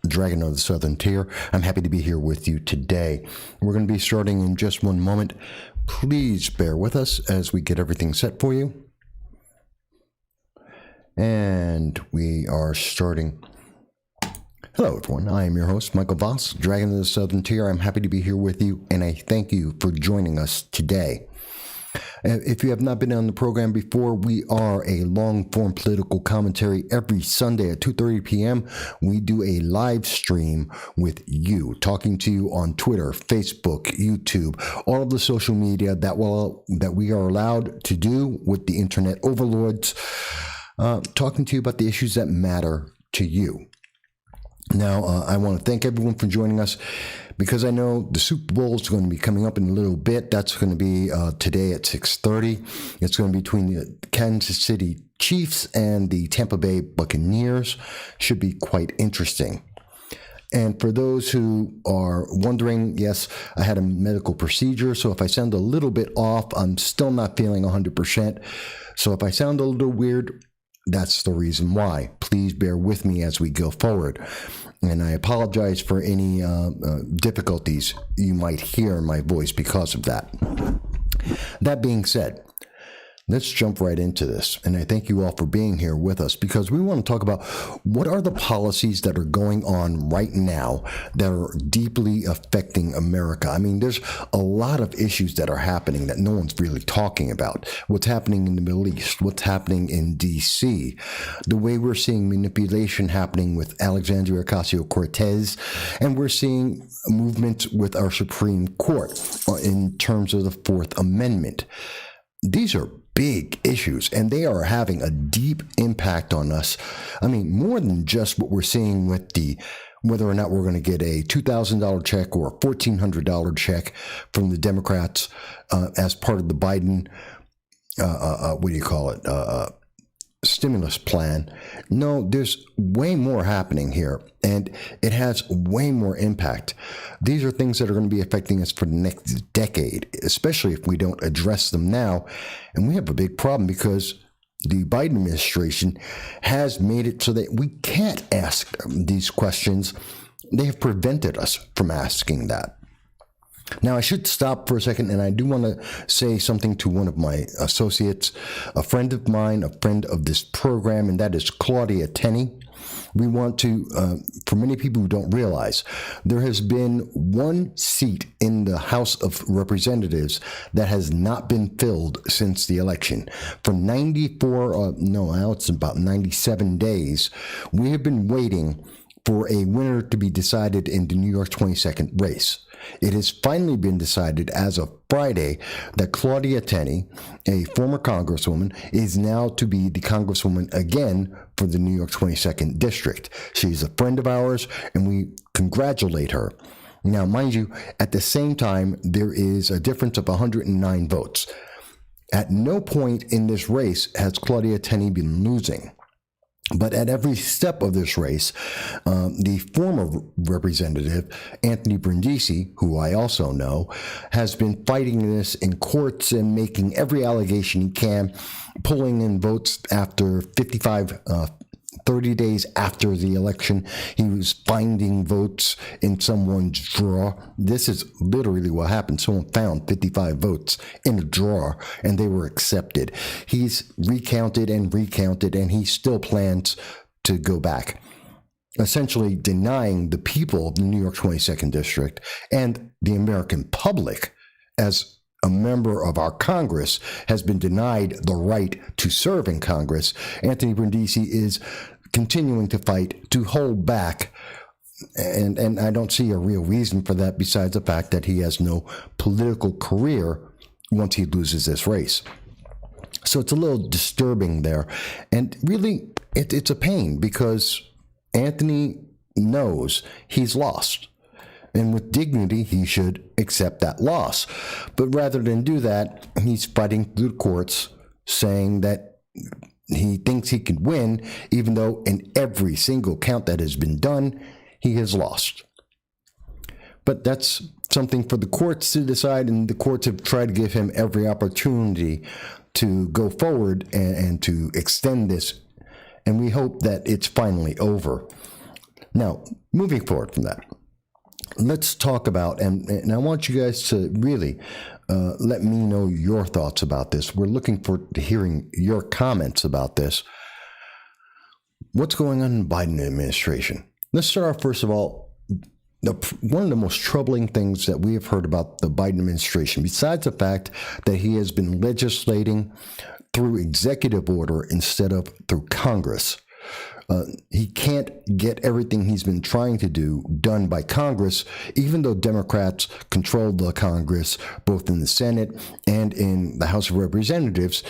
Dragon of the Southern Tier. I'm happy to be here with you today. We're going to be starting in just one moment. Please bear with us as we get everything set for you. And we are starting. Hello, everyone. I am your host, Michael Voss, Dragon of the Southern Tier. I'm happy to be here with you, and I thank you for joining us today. If you have not been on the program before, we are a long-form political commentary every Sunday at 2:30 p.m. We do a live stream with you, talking to you on Twitter, Facebook, YouTube, all of the social media that we are allowed to do with the internet overlords, talking to you about the issues that matter to you. Now, I want to thank everyone for joining us because I know the Super Bowl is going to be coming up in a little bit. That's going to be today at 6:30. It's going to be between the Kansas City Chiefs and the Tampa Bay Buccaneers. Should be quite interesting. And for those who are wondering, yes, I had a medical procedure, so if I sound a little bit off, I'm still not feeling 100%. So if I sound a little weird, that's the reason why. Please bear with me as we go forward. And I apologize for any difficulties you might hear in my voice because of that. That being said, let's jump right into this. And I thank you all for being here with us because we want to talk about what are the policies that are going on right now that are deeply affecting America. I mean, there's a lot of issues that are happening that no one's really talking about. What's happening in the Middle East, what's happening in D.C., the way we're seeing manipulation happening with Alexandria Ocasio-Cortez, and we're seeing movements with our Supreme Court in terms of the Fourth Amendment. These are big issues, and they are having a deep impact on us. I mean, more than just what we're seeing with whether or not we're going to get a $2,000 check or a $1,400 check from the Democrats as part of the Biden, stimulus plan. No, there's way more happening here, and it has way more impact. These are things that are going to be affecting us for the next decade, especially if we don't address them now. And we have a big problem because the Biden administration has made it so that we can't ask these questions. They have prevented us from asking that. Now, I should stop for a second, and I do want to say something to one of my associates, a friend of mine, a friend of this program, and that is Claudia Tenney. We want to, for many people who don't realize, there has been one seat in the House of Representatives that has not been filled since the election. For now it's about 97 days, we have been waiting for a winner to be decided in the New York 22nd race. It has finally been decided as of Friday that Claudia Tenney, a former congresswoman, is now to be the congresswoman again for the New York 22nd district. She's a friend of ours, and we congratulate her. Now, mind you, at the same time, there is a difference of 109 votes. At no point in this race has Claudia Tenney been losing. But at every step of this race, the former representative, Anthony Brindisi, who I also know, has been fighting this in courts and making every allegation he can, pulling in votes after 30 days after the election. He was finding votes in someone's drawer. This is literally what happened. Someone found 55 votes in a drawer, and they were accepted. He's recounted, and he still plans to go back, essentially denying the people of the New York 22nd District and the American public, as a member of our Congress has been denied the right to serve in Congress. Anthony Brindisi is continuing to fight to hold back, and I don't see a real reason for that besides the fact that he has no political career once he loses this race. So it's a little disturbing there, and really it's a pain because Anthony knows he's lost. And with dignity, he should accept that loss. But rather than do that, he's fighting through the courts, saying that he thinks he can win, even though in every single count that has been done, he has lost. But that's something for the courts to decide, and the courts have tried to give him every opportunity to go forward and to extend this. And we hope that it's finally over. Now, moving forward from that, let's talk about, and I want you guys to really let me know your thoughts about this. We're looking forward to hearing your comments about this. What's going on in the Biden administration? Let's start off, first of all, one of the most troubling things that we have heard about the Biden administration, besides the fact that he has been legislating through executive order instead of through Congress. He can't get everything he's been trying to do done by Congress, even though Democrats control the Congress, both in the Senate and in the House of Representatives.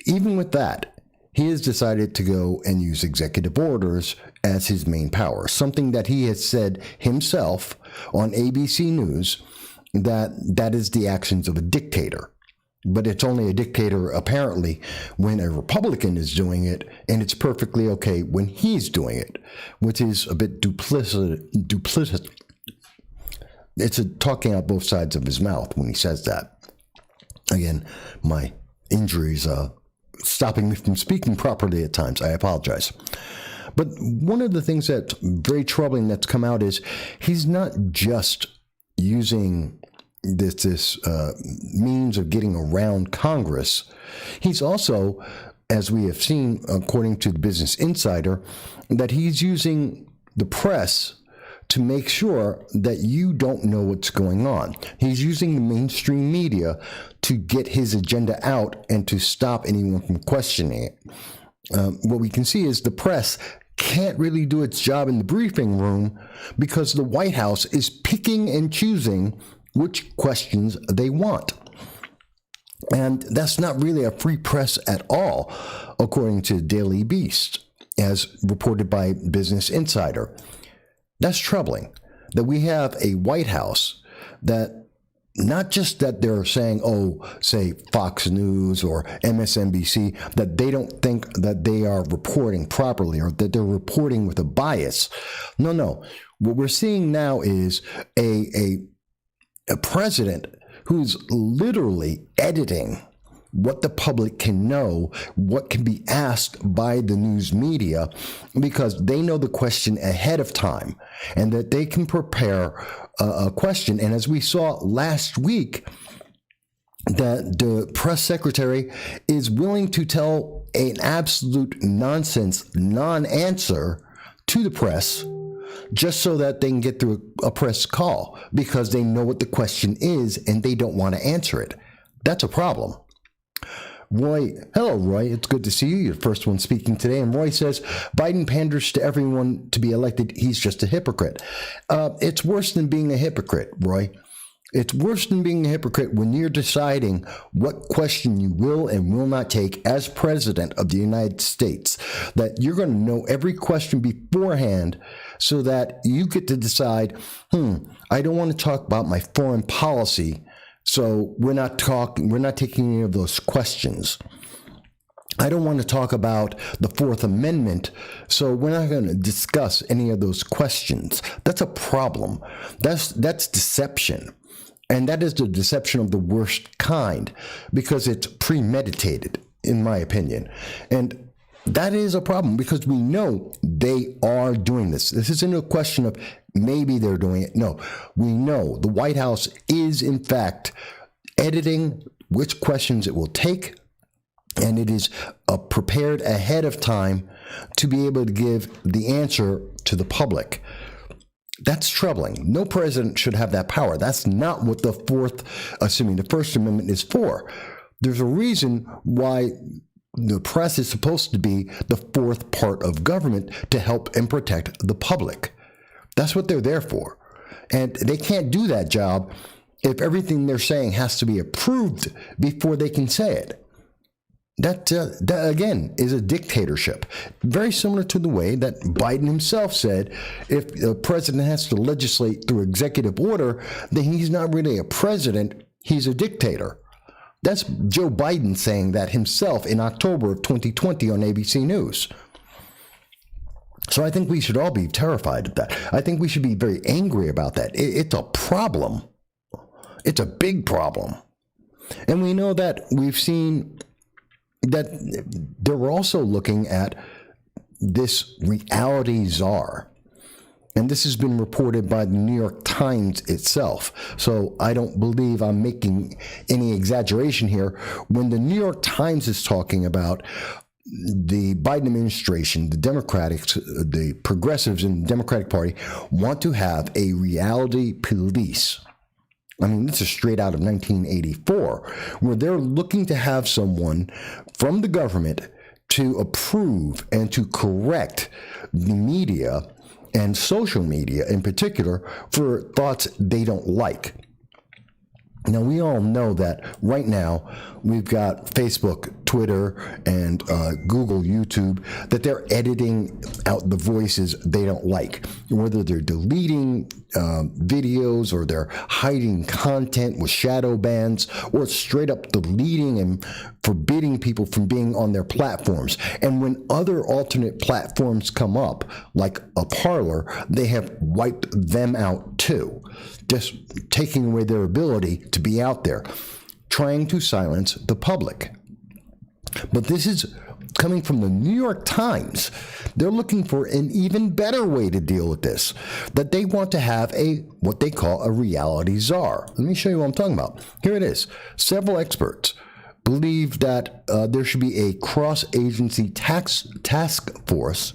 Even with that, he has decided to go and use executive orders as his main power, something that he has said himself on ABC News, that is the actions of a dictator. But it's only a dictator, apparently, when a Republican is doing it, and it's perfectly okay when he's doing it, which is a bit duplicitous. It's talking out both sides of his mouth when he says that. Again, my injuries stopping me from speaking properly at times. I apologize. But one of the things that's very troubling that's come out is he's not just using this means of getting around Congress. He's also, as we have seen, according to the Business Insider, that he's using the press to make sure that you don't know what's going on. He's using the mainstream media to get his agenda out and to stop anyone from questioning it. What we can see is the press can't really do its job in the briefing room because the White House is picking and choosing which questions they want. And that's not really a free press at all, according to Daily Beast, as reported by Business Insider. That's troubling, that we have a White House that not just that they're saying, say Fox News or MSNBC, that they don't think that they are reporting properly or that they're reporting with a bias. No. What we're seeing now is a president who's literally editing what the public can know, what can be asked by the news media, because they know the question ahead of time and that they can prepare a question. And as we saw last week, that the press secretary is willing to tell an absolute nonsense non-answer to the press just so that they can get through a press call because they know what the question is and they don't want to answer it. That's a problem. Roy, hello, Roy. It's good to see you. You're the first one speaking today. And Roy says, Biden panders to everyone to be elected. He's just a hypocrite. It's worse than being a hypocrite, Roy. It's worse than being a hypocrite when you're deciding what question you will and will not take as president of the United States, that you're going to know every question beforehand so that you get to decide, I don't want to talk about my foreign policy, so we're not taking any of those questions. I don't want to talk about the Fourth Amendment, so we're not going to discuss any of those questions. That's a problem. That's deception. And that is the deception of the worst kind because it's premeditated, in my opinion. And that is a problem because we know they are doing this. This isn't a question of maybe they're doing it. No, we know the White House is, in fact, editing which questions it will take, and it is prepared ahead of time to be able to give the answer to the public. That's troubling. No president should have that power. That's not what the First Amendment is for. There's a reason why the press is supposed to be the fourth part of government to help and protect the public. That's what they're there for. And they can't do that job if everything they're saying has to be approved before they can say it. That again, is a dictatorship. Very similar to the way that Biden himself said, if the president has to legislate through executive order, then he's not really a president, he's a dictator. That's Joe Biden saying that himself in October of 2020 on ABC News. So I think we should all be terrified of that. I think we should be very angry about that. It's a problem. It's a big problem. And we know that we've seen that they're also looking at this reality czar. And this has been reported by the New York Times itself. So I don't believe I'm making any exaggeration here. When the New York Times is talking about the Biden administration, the Democrats, the progressives in the Democratic Party want to have a reality police. I mean, this is straight out of 1984, where they're looking to have someone from the government to approve and to correct the media and social media in particular for thoughts they don't like. Now, we all know that right now we've got Facebook, Twitter, and Google, YouTube, that they're editing out the voices they don't like, whether they're deleting videos or they're hiding content with shadow bans or straight up deleting and forbidding people from being on their platforms. And when other alternate platforms come up, like a Parler, they have wiped them out too, just taking away their ability to be out there, trying to silence the public. But this is coming from the New York Times. They're looking for an even better way to deal with this, that they want to have what they call a reality czar. Let me show you what I'm talking about. Here it is. Several experts believe that there should be a cross-agency task force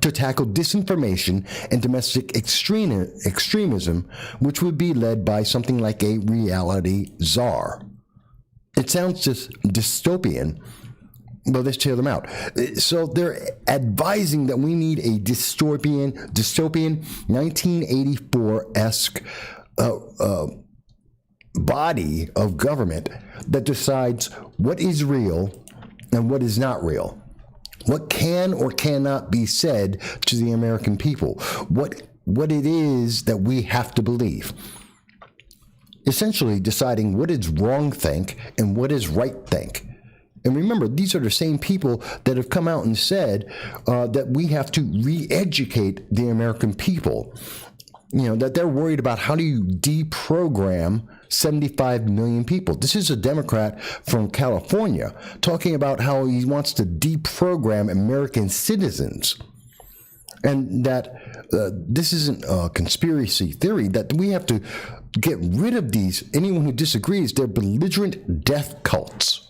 to tackle disinformation and domestic extremism, which would be led by something like a reality czar. It sounds just dystopian, but let's tear them out. So they're advising that we need a dystopian 1984-esque body of government that decides what is real and what is not real. What can or cannot be said to the American people. What it is that we have to believe. Essentially deciding what is wrong think and what is right think. And remember, these are the same people that have come out and said that we have to re-educate the American people. You know, that they're worried about how do you deprogram 75 million people. This is a Democrat from California talking about how he wants to deprogram American citizens. And that this isn't a conspiracy theory, that we have to get rid of anyone who disagrees, they're belligerent death cults.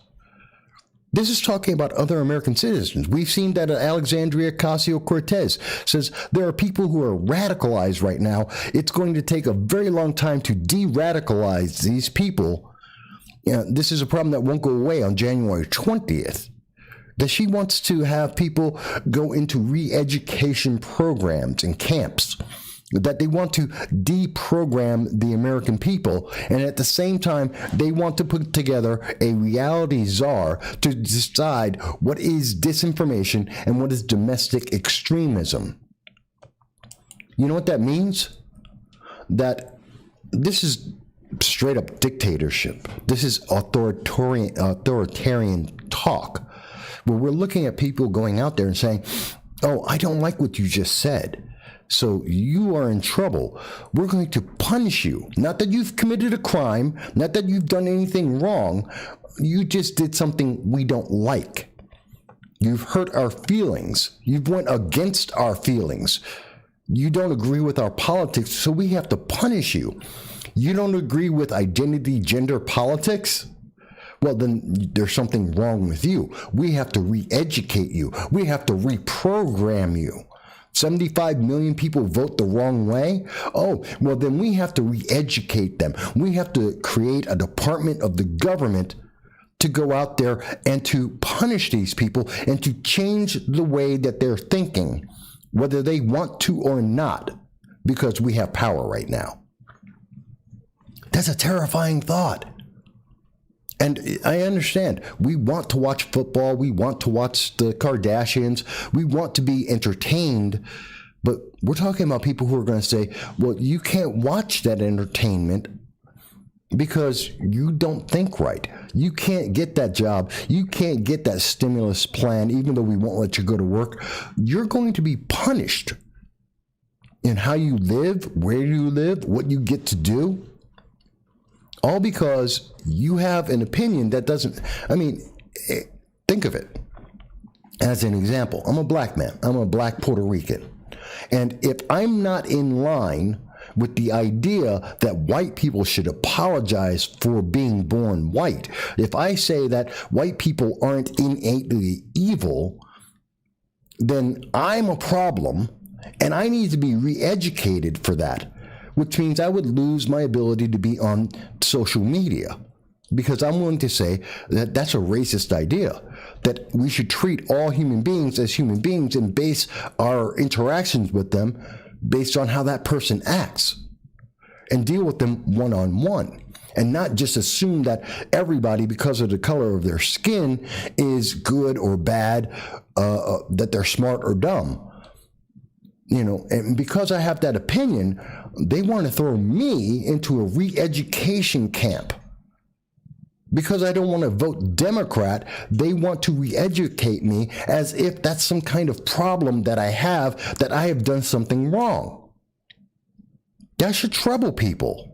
This is talking about other American citizens. We've seen that Alexandria Ocasio-Cortez says there are people who are radicalized right now. It's going to take a very long time to de-radicalize these people. You know, this is a problem that won't go away on January 20th. That she wants to have people go into re-education programs and camps. That they want to deprogram the American people, and at the same time, they want to put together a reality czar to decide what is disinformation and what is domestic extremism. You know what that means? That this is straight up dictatorship. This is authoritarian talk, where we're looking at people going out there and saying, oh, I don't like what you just said. So you are in trouble. We're going to punish you. Not that you've committed a crime, not that you've done anything wrong. You just did something we don't like. You've hurt our feelings. You've went against our feelings. You don't agree with our politics, so we have to punish you. You don't agree with identity, gender politics? Well, then there's something wrong with you. We have to re-educate you. We have to reprogram you. 75 million people vote the wrong way? Oh, well, then we have to re-educate them. We have to create a department of the government to go out there and to punish these people and to change the way that they're thinking, whether they want to or not, because we have power right now. That's a terrifying thought. And I understand, we want to watch football, we want to watch the Kardashians, we want to be entertained, but we're talking about people who are going to say, well, you can't watch that entertainment because you don't think right. You can't get that job. You can't get that stimulus plan, even though we won't let you go to work. You're going to be punished in how you live, where you live, what you get to do. All because you have an opinion that doesn't, I mean, think of it as an example. I'm a black man. I'm a black Puerto Rican. And if I'm not in line with the idea that white people should apologize for being born white, if I say that white people aren't innately evil, then I'm a problem and I need to be re-educated for that, which means I would lose my ability to be on social media, because I'm willing to say that that's a racist idea, that we should treat all human beings as human beings and base our interactions with them based on how that person acts and deal with them one-on-one, and not just assume that everybody, because of the color of their skin, is good or bad, that they're smart or dumb. And because I have that opinion, they want to throw me into a re-education camp. Because I don't want to vote Democrat, they want to re-educate me as if that's some kind of problem that I have done something wrong. That should trouble people.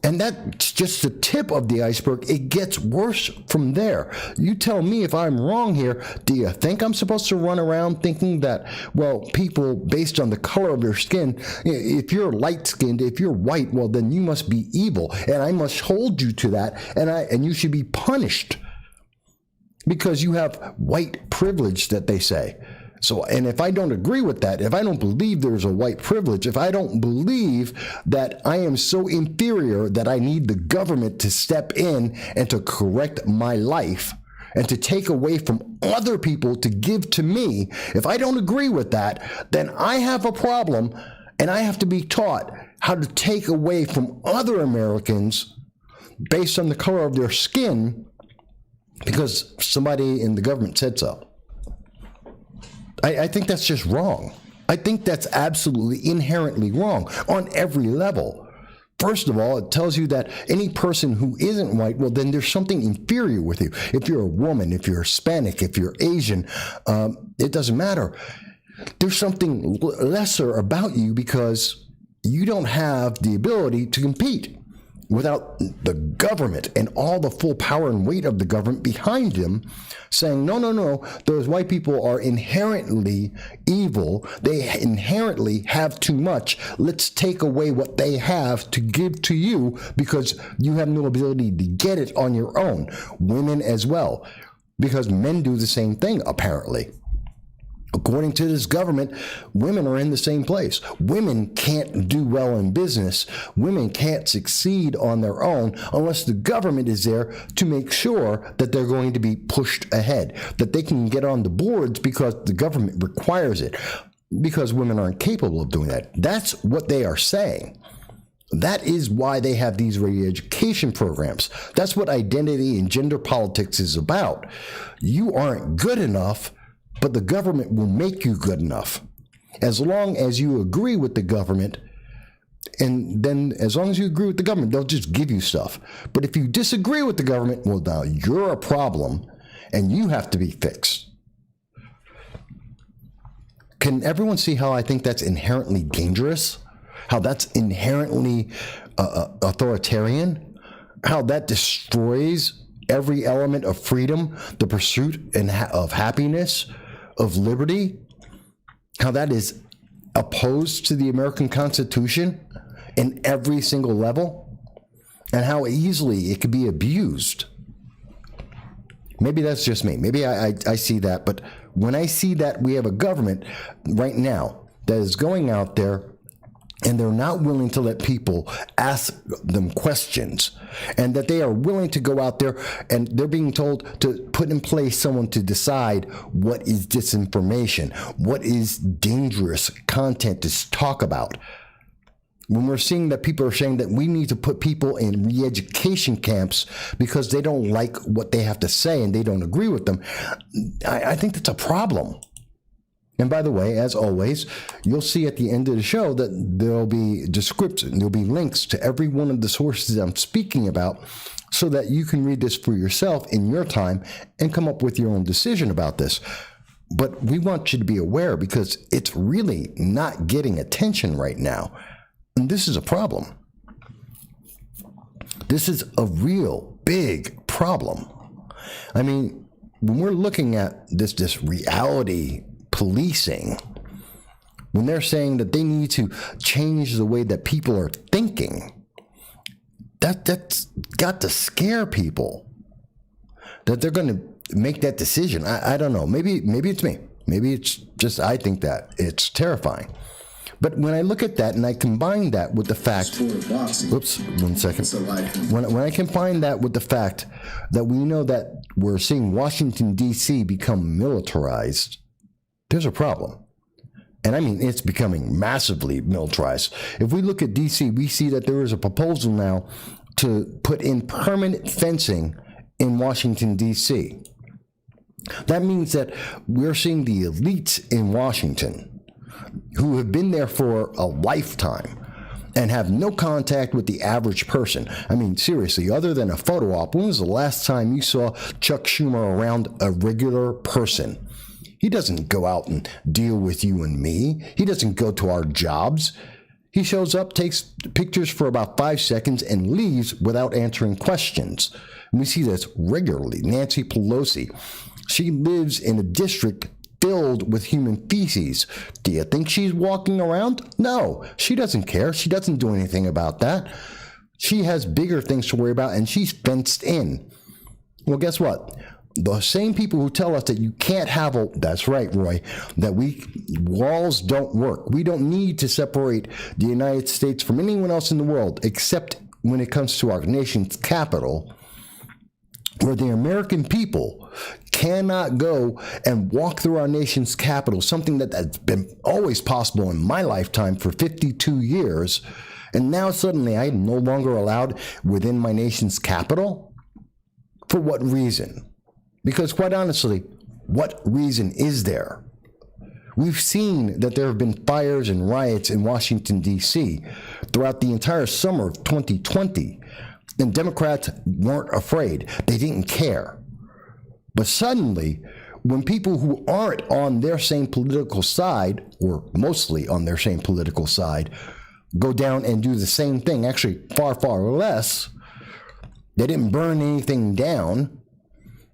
And that's just the tip of the iceberg. It gets worse from there. You tell me if I'm wrong here. Do you think I'm supposed to run around thinking that, well, people based on the color of their skin, if you're light-skinned, if you're white, well, then you must be evil, and I must hold you to that, and you should be punished because you have white privilege, that they say. So, and if I don't agree with that, if I don't believe there's a white privilege, if I don't believe that I am so inferior that I need the government to step in and to correct my life and to take away from other people to give to me, if I don't agree with that, then I have a problem, and I have to be taught how to take away from other Americans based on the color of their skin because somebody in the government said so. I think that's just wrong. I think that's absolutely inherently wrong on every level. First of all, it tells you that any person who isn't white, well, then there's something inferior with you. If you're a woman, if you're Hispanic, if you're Asian, it doesn't matter. There's something lesser about you because you don't have the ability to compete without the government and all the full power and weight of the government behind them saying, no, those white people are inherently evil. They inherently have too much. Let's take away what they have to give to you because you have no ability to get it on your own. Women as well, because men do the same thing, apparently. According to this government, women are in the same place. Women can't do well in business. Women can't succeed on their own unless the government is there to make sure that they're going to be pushed ahead, that they can get on the boards because the government requires it, because women aren't capable of doing that. That's what they are saying. That is why they have these re-education programs. That's what identity and gender politics is about. You aren't good enough, but the government will make you good enough. As long as you agree with the government, and then as long as you agree with the government, they'll just give you stuff. But if you disagree with the government, well, now you're a problem, and you have to be fixed. Can everyone see how I think that's inherently dangerous? How that's inherently authoritarian? How that destroys every element of freedom, the pursuit of happiness, of liberty, how that is opposed to the American Constitution in every single level, and how easily it could be abused. Maybe that's just me. Maybe I see that, but when I see that we have a government right now that is going out there and they're not willing to let people ask them questions, and that they are willing to go out there and they're being told to put in place someone to decide what is disinformation, what is dangerous content to talk about. When we're seeing that people are saying that we need to put people in re-education camps because they don't like what they have to say and they don't agree with them, I think that's a problem. And by the way, as always, you'll see at the end of the show that there'll be description, there'll be links to every one of the sources I'm speaking about so that you can read this for yourself in your time and come up with your own decision about this. But we want you to be aware because it's really not getting attention right now. And this is a problem. This is a real big problem. I mean, when we're looking at this reality policing, when they're saying that they need to change the way that people are thinking, that's got to scare people. That they're going to make that decision. I don't know. Maybe it's me. Maybe it's just I think that it's terrifying. But when I look at that and I combine that with the fact, oops, 1 second. When I combine that with the fact that we know that we're seeing Washington, D.C. become militarized, there's a problem. And I mean, it's becoming massively militarized. If we look at D.C., we see that there is a proposal now to put in permanent fencing in Washington, D.C. That means that we're seeing the elites in Washington who have been there for a lifetime and have no contact with the average person. I mean, seriously, other than a photo op, when was the last time you saw Chuck Schumer around a regular person? He doesn't go out and deal with you and me. He doesn't go to our jobs. He shows up, takes pictures for about 5 seconds, and leaves without answering questions. And we see this regularly. Nancy Pelosi, she lives in a district filled with human feces. Do you think she's walking around? No, she doesn't care. She doesn't do anything about that. She has bigger things to worry about, and she's fenced in. Well, guess what? The same people who tell us that you can't have that's right, Roy, that walls don't work. We don't need to separate the United States from anyone else in the world, except when it comes to our nation's capital, where the American people cannot go and walk through our nation's capital, something that's been always possible in my lifetime for 52 years, and now suddenly I'm no longer allowed within my nation's capital? For what reason? Because quite honestly, what reason is there? We've seen that there have been fires and riots in Washington, D.C. throughout the entire summer of 2020. And Democrats weren't afraid. They didn't care. But suddenly, when people who aren't on their same political side, or mostly on their same political side, go down and do the same thing, actually far, far less, they didn't burn anything down,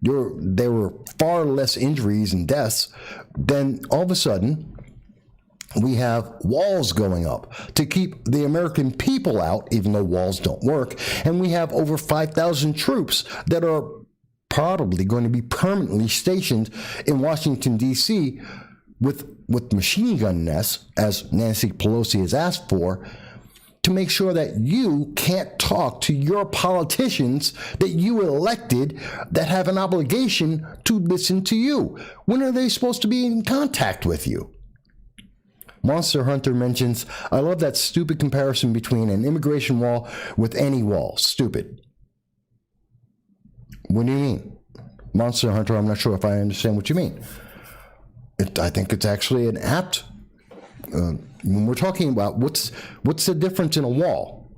there were far less injuries and deaths, then all of a sudden, we have walls going up to keep the American people out, even though walls don't work. And we have over 5,000 troops that are probably going to be permanently stationed in Washington, D.C. with machine gun nests, as Nancy Pelosi has asked for, to make sure that you can't talk to your politicians that you elected that have an obligation to listen to you. When are they supposed to be in contact with you? Monster Hunter mentions, I love that stupid comparison between an immigration wall with any wall. Stupid. What do you mean? Monster Hunter, I'm not sure if I understand what you mean. I think it's actually an apt, when we're talking about what's the difference in a wall?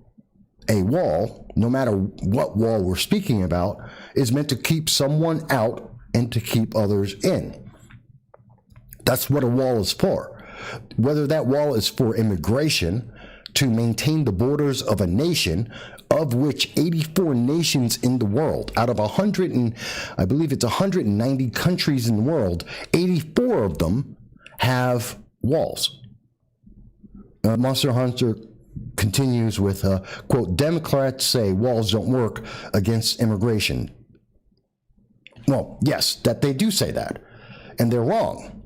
A wall, no matter what wall we're speaking about, is meant to keep someone out and to keep others in. That's what a wall is for. Whether that wall is for immigration, to maintain the borders of a nation, of which 84 nations in the world, out of 190 countries in the world, 84 of them have walls. Monster Hunter continues with, quote, Democrats say walls don't work against immigration. Well, yes, that they do say that. And they're wrong.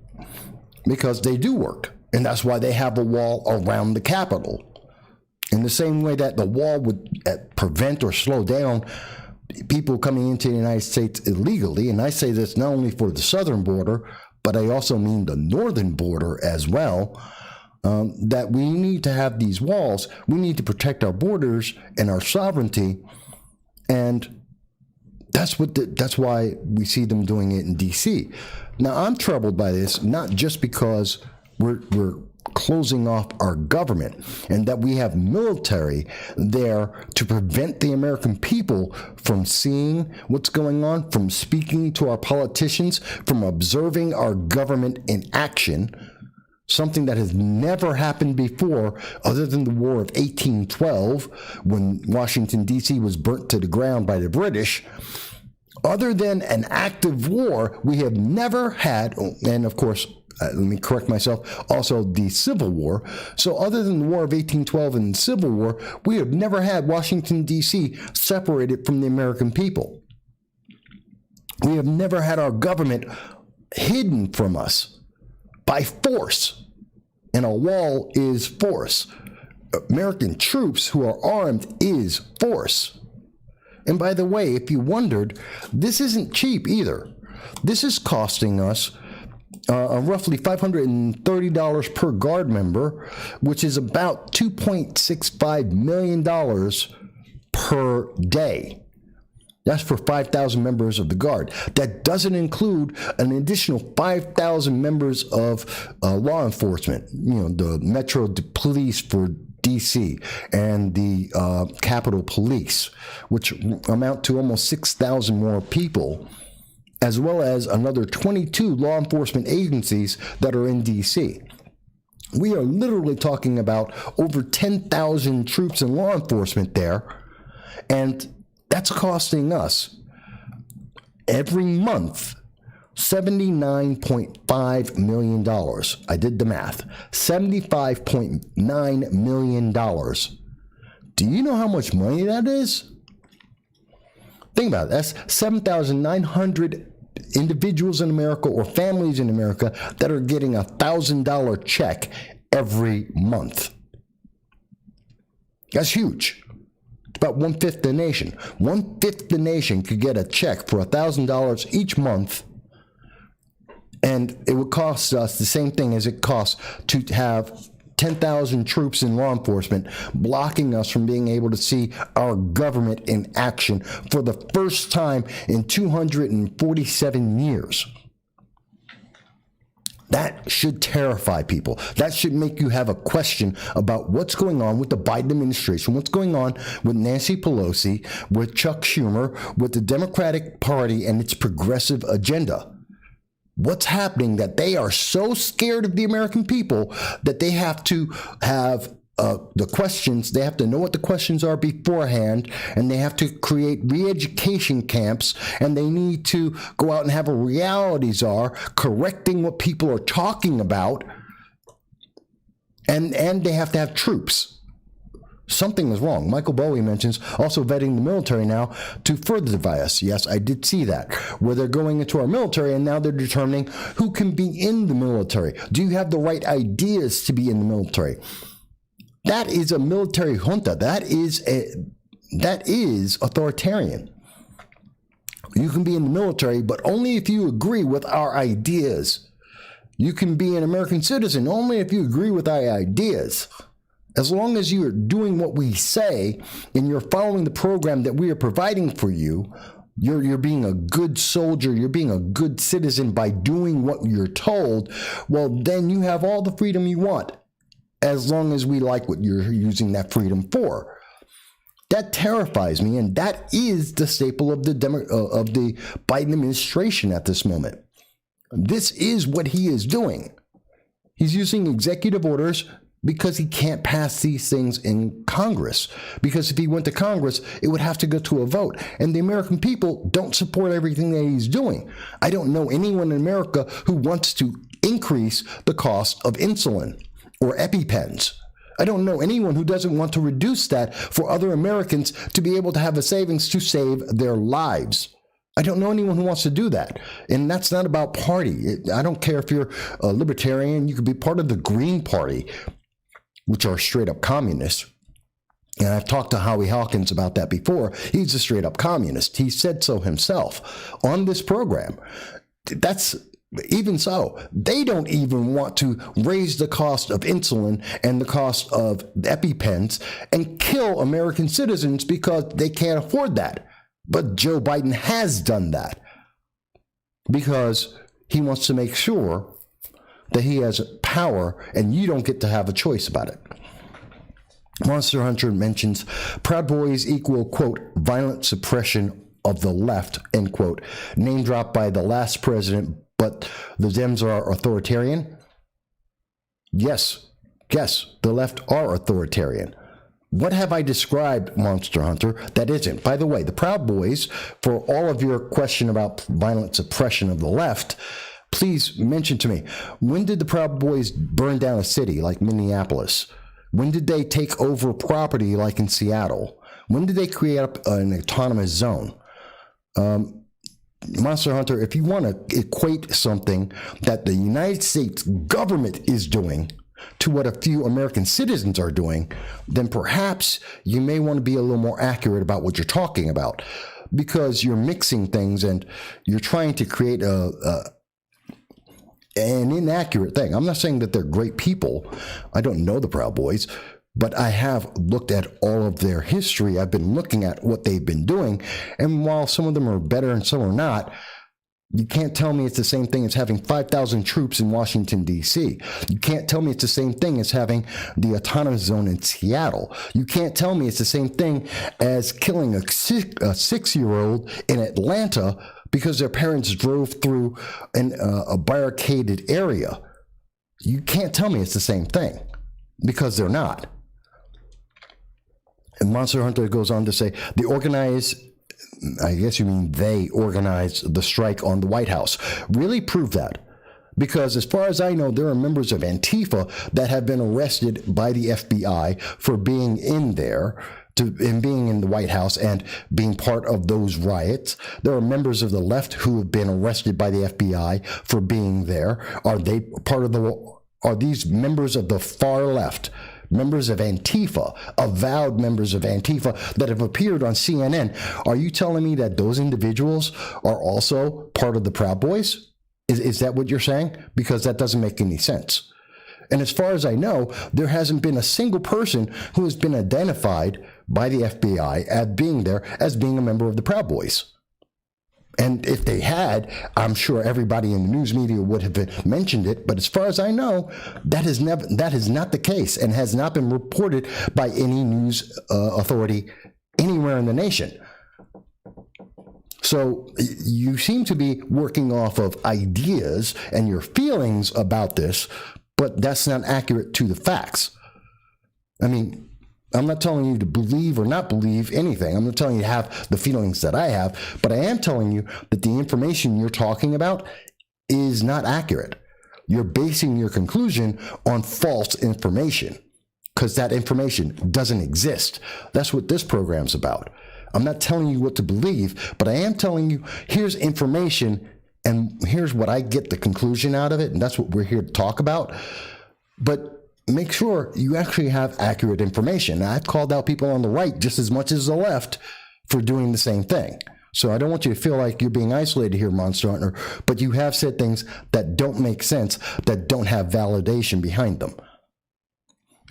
Because they do work. And that's why they have a wall around the Capitol. In the same way that the wall would prevent or slow down people coming into the United States illegally, and I say this not only for the southern border, but I also mean the northern border as well, that we need to have these walls. We need to protect our borders and our sovereignty, and that's why we see them doing it in D.C. Now, I'm troubled by this, not just because we're closing off our government and that we have military there to prevent the American people from seeing what's going on, from speaking to our politicians, from observing our government in action, something that has never happened before other than the War of 1812 when Washington, D.C. was burnt to the ground by the British. Other than an active war, we have never had, and of course, let me correct myself, also the Civil War. So other than the War of 1812 and the Civil War, we have never had Washington, D.C. separated from the American people. We have never had our government hidden from us by force. And a wall is force. American troops who are armed is force. And by the way, if you wondered, this isn't cheap either. This is costing us roughly $530 per Guard member, which is about $2.65 million per day. That's for 5,000 members of the Guard. That doesn't include an additional 5,000 members of law enforcement, the Metro Police for D.C. and the Capitol Police, which amount to almost 6,000 more people, as well as another 22 law enforcement agencies that are in D.C. We are literally talking about over 10,000 troops and law enforcement there, and that's costing us every month $79.5 million. I did the math. $75.9 million. Do you know how much money that is? Think about it. That's 7,900 individuals in America or families in America that are getting a $1,000 check every month. That's huge. About 1/5 the nation. 1/5 the nation could get a check for $1,000 each month, and it would cost us the same thing as it costs to have 10,000 troops in law enforcement blocking us from being able to see our government in action for the first time in 247 years. That should terrify people. That should make you have a question about what's going on with the Biden administration, what's going on with Nancy Pelosi, with Chuck Schumer, with the Democratic Party and its progressive agenda. What's happening that they are so scared of the American people that they have to have the questions, they have to know what the questions are beforehand, and they have to create re-education camps, and they need to go out and have a reality czar correcting what people are talking about, and they have to have troops. Something is wrong. Michael Bowie mentions also vetting the military now to further divide us. Yes, I did see that, where they're going into our military and now they're determining who can be in the military. Do you have the right ideas to be in the military? That is a military junta. That is authoritarian. You can be in the military, but only if you agree with our ideas. You can be an American citizen only if you agree with our ideas. As long as you are doing what we say and you're following the program that we are providing for you, you're being a good soldier, you're being a good citizen by doing what you're told, well, then you have all the freedom you want, as long as we like what you're using that freedom for. That terrifies me, and that is the staple of the Biden administration at this moment. This is what he is doing. He's using executive orders because he can't pass these things in Congress. Because if he went to Congress, it would have to go to a vote. And the American people don't support everything that he's doing. I don't know anyone in America who wants to increase the cost of insulin or EpiPens. I don't know anyone who doesn't want to reduce that for other Americans to be able to have a savings to save their lives. I don't know anyone who wants to do that. And that's not about party. I don't care if you're a libertarian. You could be part of the Green Party, which are straight up communists. And I've talked to Howie Hawkins about that before. He's a straight up communist. He said so himself on this program. That's even so, they don't even want to raise the cost of insulin and the cost of EpiPens and kill American citizens because they can't afford that. But Joe Biden has done that because he wants to make sure that he has power and you don't get to have a choice about it. Monster Hunter mentions Proud Boys equal, quote, violent suppression of the left, end quote, name dropped by the last president, but the Dems are authoritarian. Yes, the left are authoritarian. What have I described, Monster Hunter, that isn't? By the way, the Proud Boys, for all of your question about violent suppression of the left, Please mention to me, when did the Proud Boys burn down a city like Minneapolis? When did they take over property like in Seattle? When did they create an autonomous zone? Monster Hunter, if you want to equate something that the United States government is doing to what a few American citizens are doing, then perhaps you may want to be a little more accurate about what you're talking about, because you're mixing things and you're trying to create an inaccurate thing. I'm not saying that they're great people. I don't know the Proud Boys, but I have looked at all of their history. I've been looking at what they've been doing. And while some of them are better and some are not, you can't tell me it's the same thing as having 5,000 troops in Washington, D.C. You can't tell me it's the same thing as having the autonomous zone in Seattle. You can't tell me it's the same thing as killing a 6-year-old in Atlanta because their parents drove through a barricaded area. You can't tell me it's the same thing, because they're not. And Monster Hunter goes on to say, they organized the strike on the White House. Really prove that. Because as far as I know, there are members of Antifa that have been arrested by the FBI for being in there and being in the White House and being part of those riots. There are members of the left who have been arrested by the FBI for being there. Are these members of the far left, members of Antifa, avowed members of Antifa that have appeared on CNN? Are you telling me that those individuals are also part of the Proud Boys? Is that what you're saying? Because that doesn't make any sense. And as far as I know, there hasn't been a single person who has been identified by the FBI as being there, as being a member of the Proud Boys. And if they had, I'm sure everybody in the news media would have mentioned it. But as far as I know, that is not the case and has not been reported by any news authority anywhere in the nation. So you seem to be working off of ideas and your feelings about this, but that's not accurate to the facts. I mean, I'm not telling you to believe or not believe anything. I'm not telling you to have the feelings that I have, but I am telling you that the information you're talking about is not accurate. You're basing your conclusion on false information because that information doesn't exist. That's what this program's about. I'm not telling you what to believe, but I am telling you, here's information and here's what I get the conclusion out of it, and that's what we're here to talk about. But make sure you actually have accurate information. Now, I've called out people on the right just as much as the left for doing the same thing. So I don't want you to feel like you're being isolated here, Monster Hunter, but you have said things that don't make sense, that don't have validation behind them.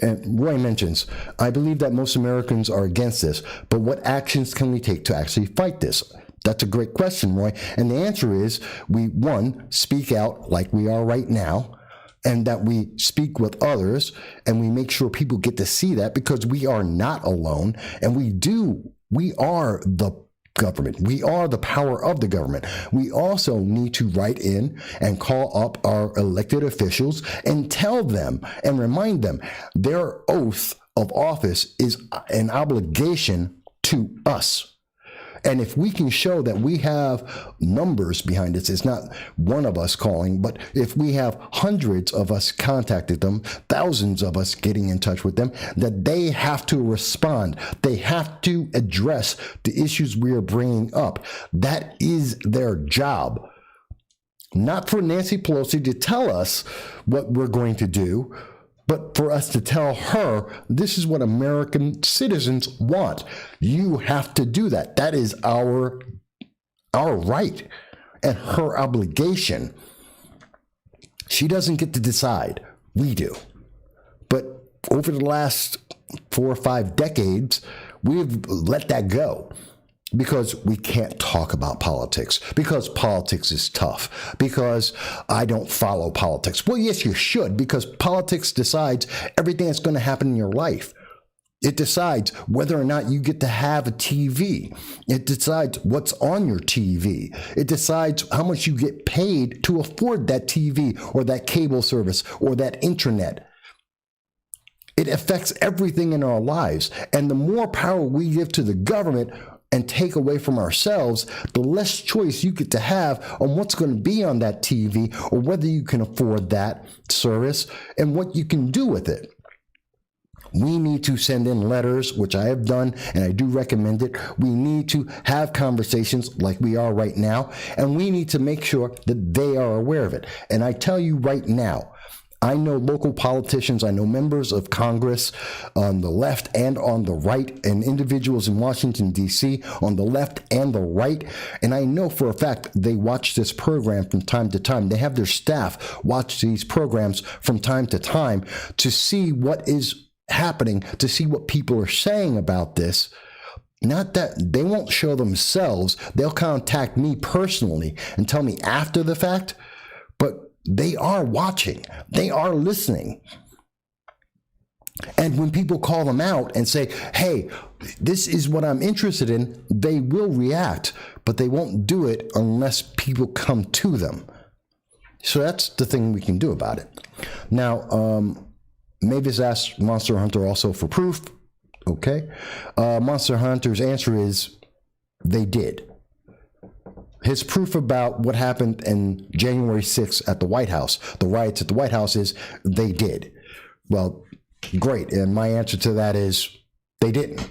And Roy mentions, I believe that most Americans are against this, but what actions can we take to actually fight this? That's a great question, Roy. And the answer is, we, one, speak out like we are right now, and that we speak with others, and we make sure people get to see that, because we are not alone, and we are the government. We are the power of the government. We also need to write in and call up our elected officials and tell them and remind them their oath of office is an obligation to us. And if we can show that we have numbers behind this, it's not one of us calling, but if we have hundreds of us contacted them, thousands of us getting in touch with them, that they have to respond. They have to address the issues we are bringing up. That is their job. Not for Nancy Pelosi to tell us what we're going to do, but for us to tell her, this is what American citizens want. You have to do that. That is our right and her obligation. She doesn't get to decide. We do. But over the last 4 or 5 decades, we've let that go. Because we can't talk about politics, because politics is tough, because I don't follow politics. Well, yes, you should, because politics decides everything that's going to happen in your life. It decides whether or not you get to have a TV. It decides what's on your TV. It decides how much you get paid to afford that TV or that cable service or that internet. It affects everything in our lives. And the more power we give to the government, and take away from ourselves, the less choice you get to have on what's going to be on that TV or whether you can afford that service and what you can do with it. We need to send in letters, which I have done, and I do recommend it. We need to have conversations like we are right now, and we need to make sure that they are aware of it. And I tell you right now, I know local politicians, I know members of Congress on the left and on the right, and individuals in Washington, D.C. on the left and the right, and I know for a fact they watch this program from time to time. They have their staff watch these programs from time to time to see what is happening, to see what people are saying about this. Not that they won't show themselves, they'll contact me personally and tell me after the fact, but they are watching, they are listening. And when people call them out and say, hey, this is what I'm interested in, they will react, but they won't do it unless people come to them. So that's the thing we can do about it. Now, Mavis asked Monster Hunter also for proof. Okay. Monster Hunter's answer is they did. His proof about what happened in January 6th at the White House, the riots at the White House, is they did. Well, great. And my answer to that is they didn't.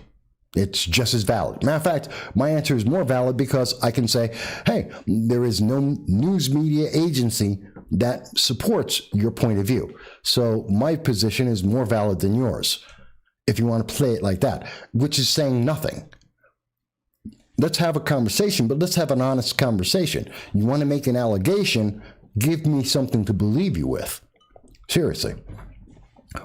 It's just as valid. Matter of fact, my answer is more valid because I can say, hey, there is no news media agency that supports your point of view. So my position is more valid than yours, if you want to play it like that, which is saying nothing. Let's have a conversation, but let's have an honest conversation. You want to make an allegation, give me something to believe you with. Seriously.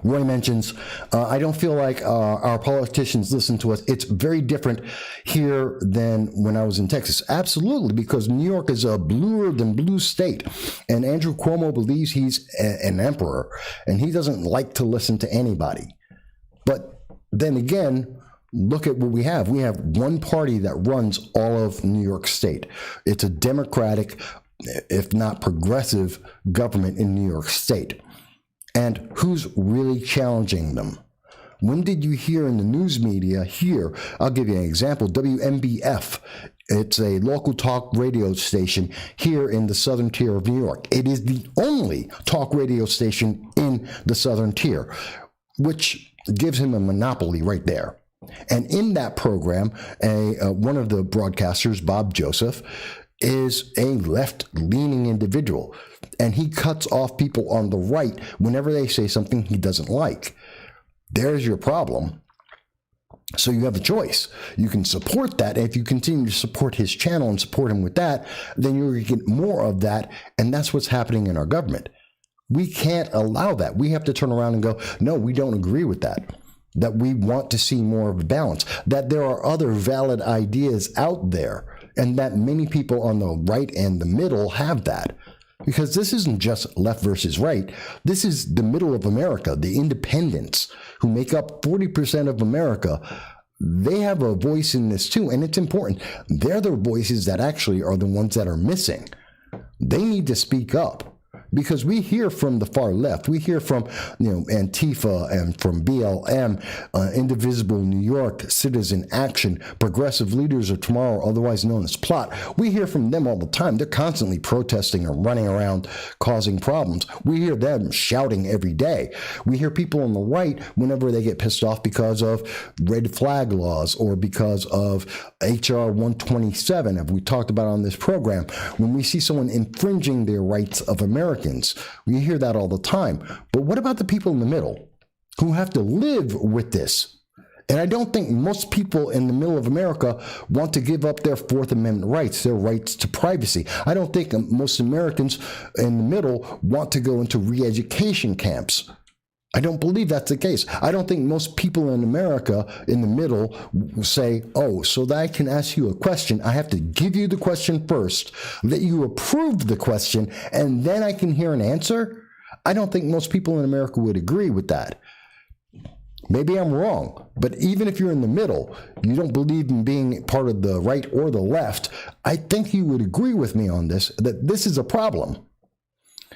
Roy mentions, I don't feel like our politicians listen to us. It's very different here than when I was in Texas. Absolutely, because New York is a bluer than blue state. And Andrew Cuomo believes he's an emperor, and he doesn't like to listen to anybody. But then again, look at what we have. We have one party that runs all of New York State. It's a Democratic, if not progressive, government in New York State. And who's really challenging them? When did you hear in the news media here? I'll give you an example. WMBF. It's a local talk radio station here in the southern tier of New York. It is the only talk radio station in the southern tier, which gives him a monopoly right there. And in that program, one of the broadcasters, Bob Joseph, is a left-leaning individual, and he cuts off people on the right whenever they say something he doesn't like. There's your problem. So you have a choice. You can support that, and if you continue to support his channel and support him with that, then you're going to get more of that, and that's what's happening in our government. We can't allow that. We have to turn around and go, no, we don't agree with that. That we want to see more of a balance, that there are other valid ideas out there, and that many people on the right and the middle have that. Because this isn't just left versus right. This is the middle of America, the independents who make up 40% of America. They have a voice in this too, and it's important. They're the voices that actually are the ones that are missing. They need to speak up. Because we hear from the far left, we hear from Antifa and from BLM, Indivisible New York, Citizen Action, Progressive Leaders of Tomorrow, otherwise known as PLOT. We hear from them all the time. They're constantly protesting or running around causing problems. We hear them shouting every day. We hear people on the right whenever they get pissed off because of red flag laws or because of HR 127, as we talked about on this program. When we see someone infringing their rights of Americans, we hear that all the time. But what about the people in the middle who have to live with this? And I don't think most people in the middle of America want to give up their Fourth Amendment rights, their rights to privacy. I don't think most Americans in the middle want to go into re-education camps. I don't believe that's the case. I don't think most people in America in the middle say, oh, so that I can ask you a question, I have to give you the question first, let you approve the question, and then I can hear an answer? I don't think most people in America would agree with that. Maybe I'm wrong, but even if you're in the middle, you don't believe in being part of the right or the left, I think you would agree with me on this, that this is a problem.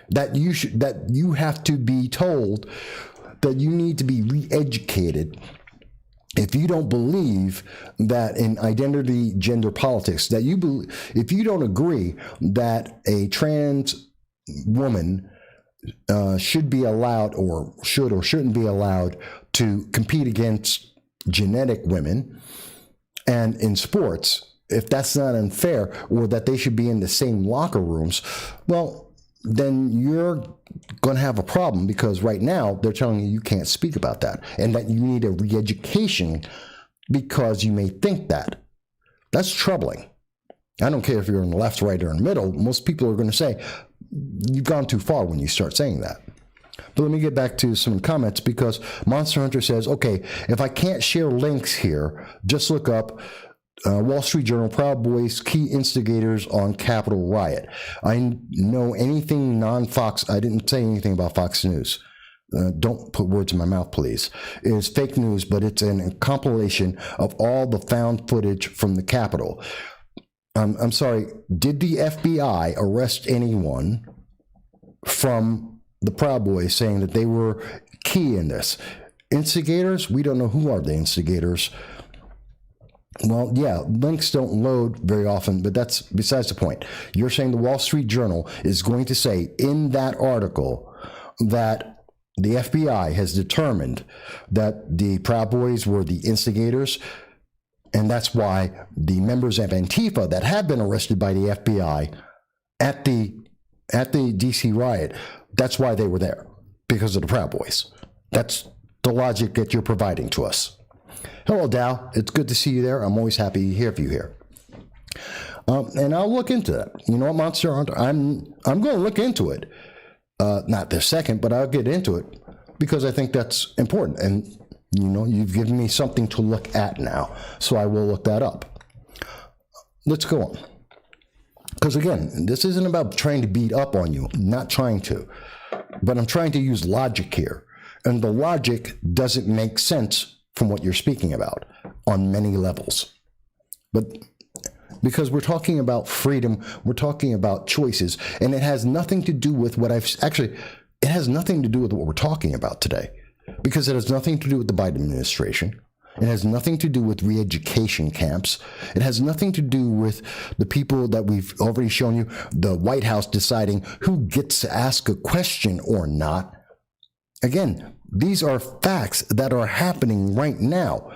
That you have to be told that you need to be re-educated if you don't believe that in identity gender politics, that if you don't agree that a trans woman should be allowed or shouldn't be allowed to compete against genetic women and in sports, if that's not unfair, or that they should be in the same locker rooms, well, then you're going to have a problem, because right now they're telling you can't speak about that and that you need a re-education because you may think that. That's troubling. I don't care if you're in the left, right, or in the middle. Most people are going to say you've gone too far when you start saying that. But let me get back to some comments, because Monster Hunter says, okay, if I can't share links here, just look up Wall Street Journal, Proud Boys, key instigators on Capitol riot. I know anything non-Fox. I didn't say anything about Fox News. Don't put words in my mouth, please. It is fake news, but it's a compilation of all the found footage from the Capitol. I'm sorry, did the FBI arrest anyone from the Proud Boys saying that they were key in this? Instigators? We don't know who are the instigators. Well, yeah, links don't load very often, but that's besides the point. You're saying the Wall Street Journal is going to say in that article that the FBI has determined that the Proud Boys were the instigators, and that's why the members of Antifa that have been arrested by the FBI at the DC riot, that's why they were there, because of the Proud Boys. That's the logic that you're providing to us. Hello, Dow. It's good to see you there. I'm always happy to hear you here. And I'll look into that. You know what, Monster Hunter? I'm going to look into it. Not this second, but I'll get into it because I think that's important. And, you know, you've given me something to look at now, so I will look that up. Let's go on. Because, again, this isn't about trying to beat up on you. I'm not trying to. But I'm trying to use logic here. And the logic doesn't make sense from what you're speaking about on many levels. But because we're talking about freedom, we're talking about choices, and it has nothing to do with what it has nothing to do with what we're talking about today, because it has nothing to do with the Biden administration. It has nothing to do with re-education camps. It has nothing to do with the people that we've already shown you, the White House deciding who gets to ask a question or not. Again, these are facts that are happening right now.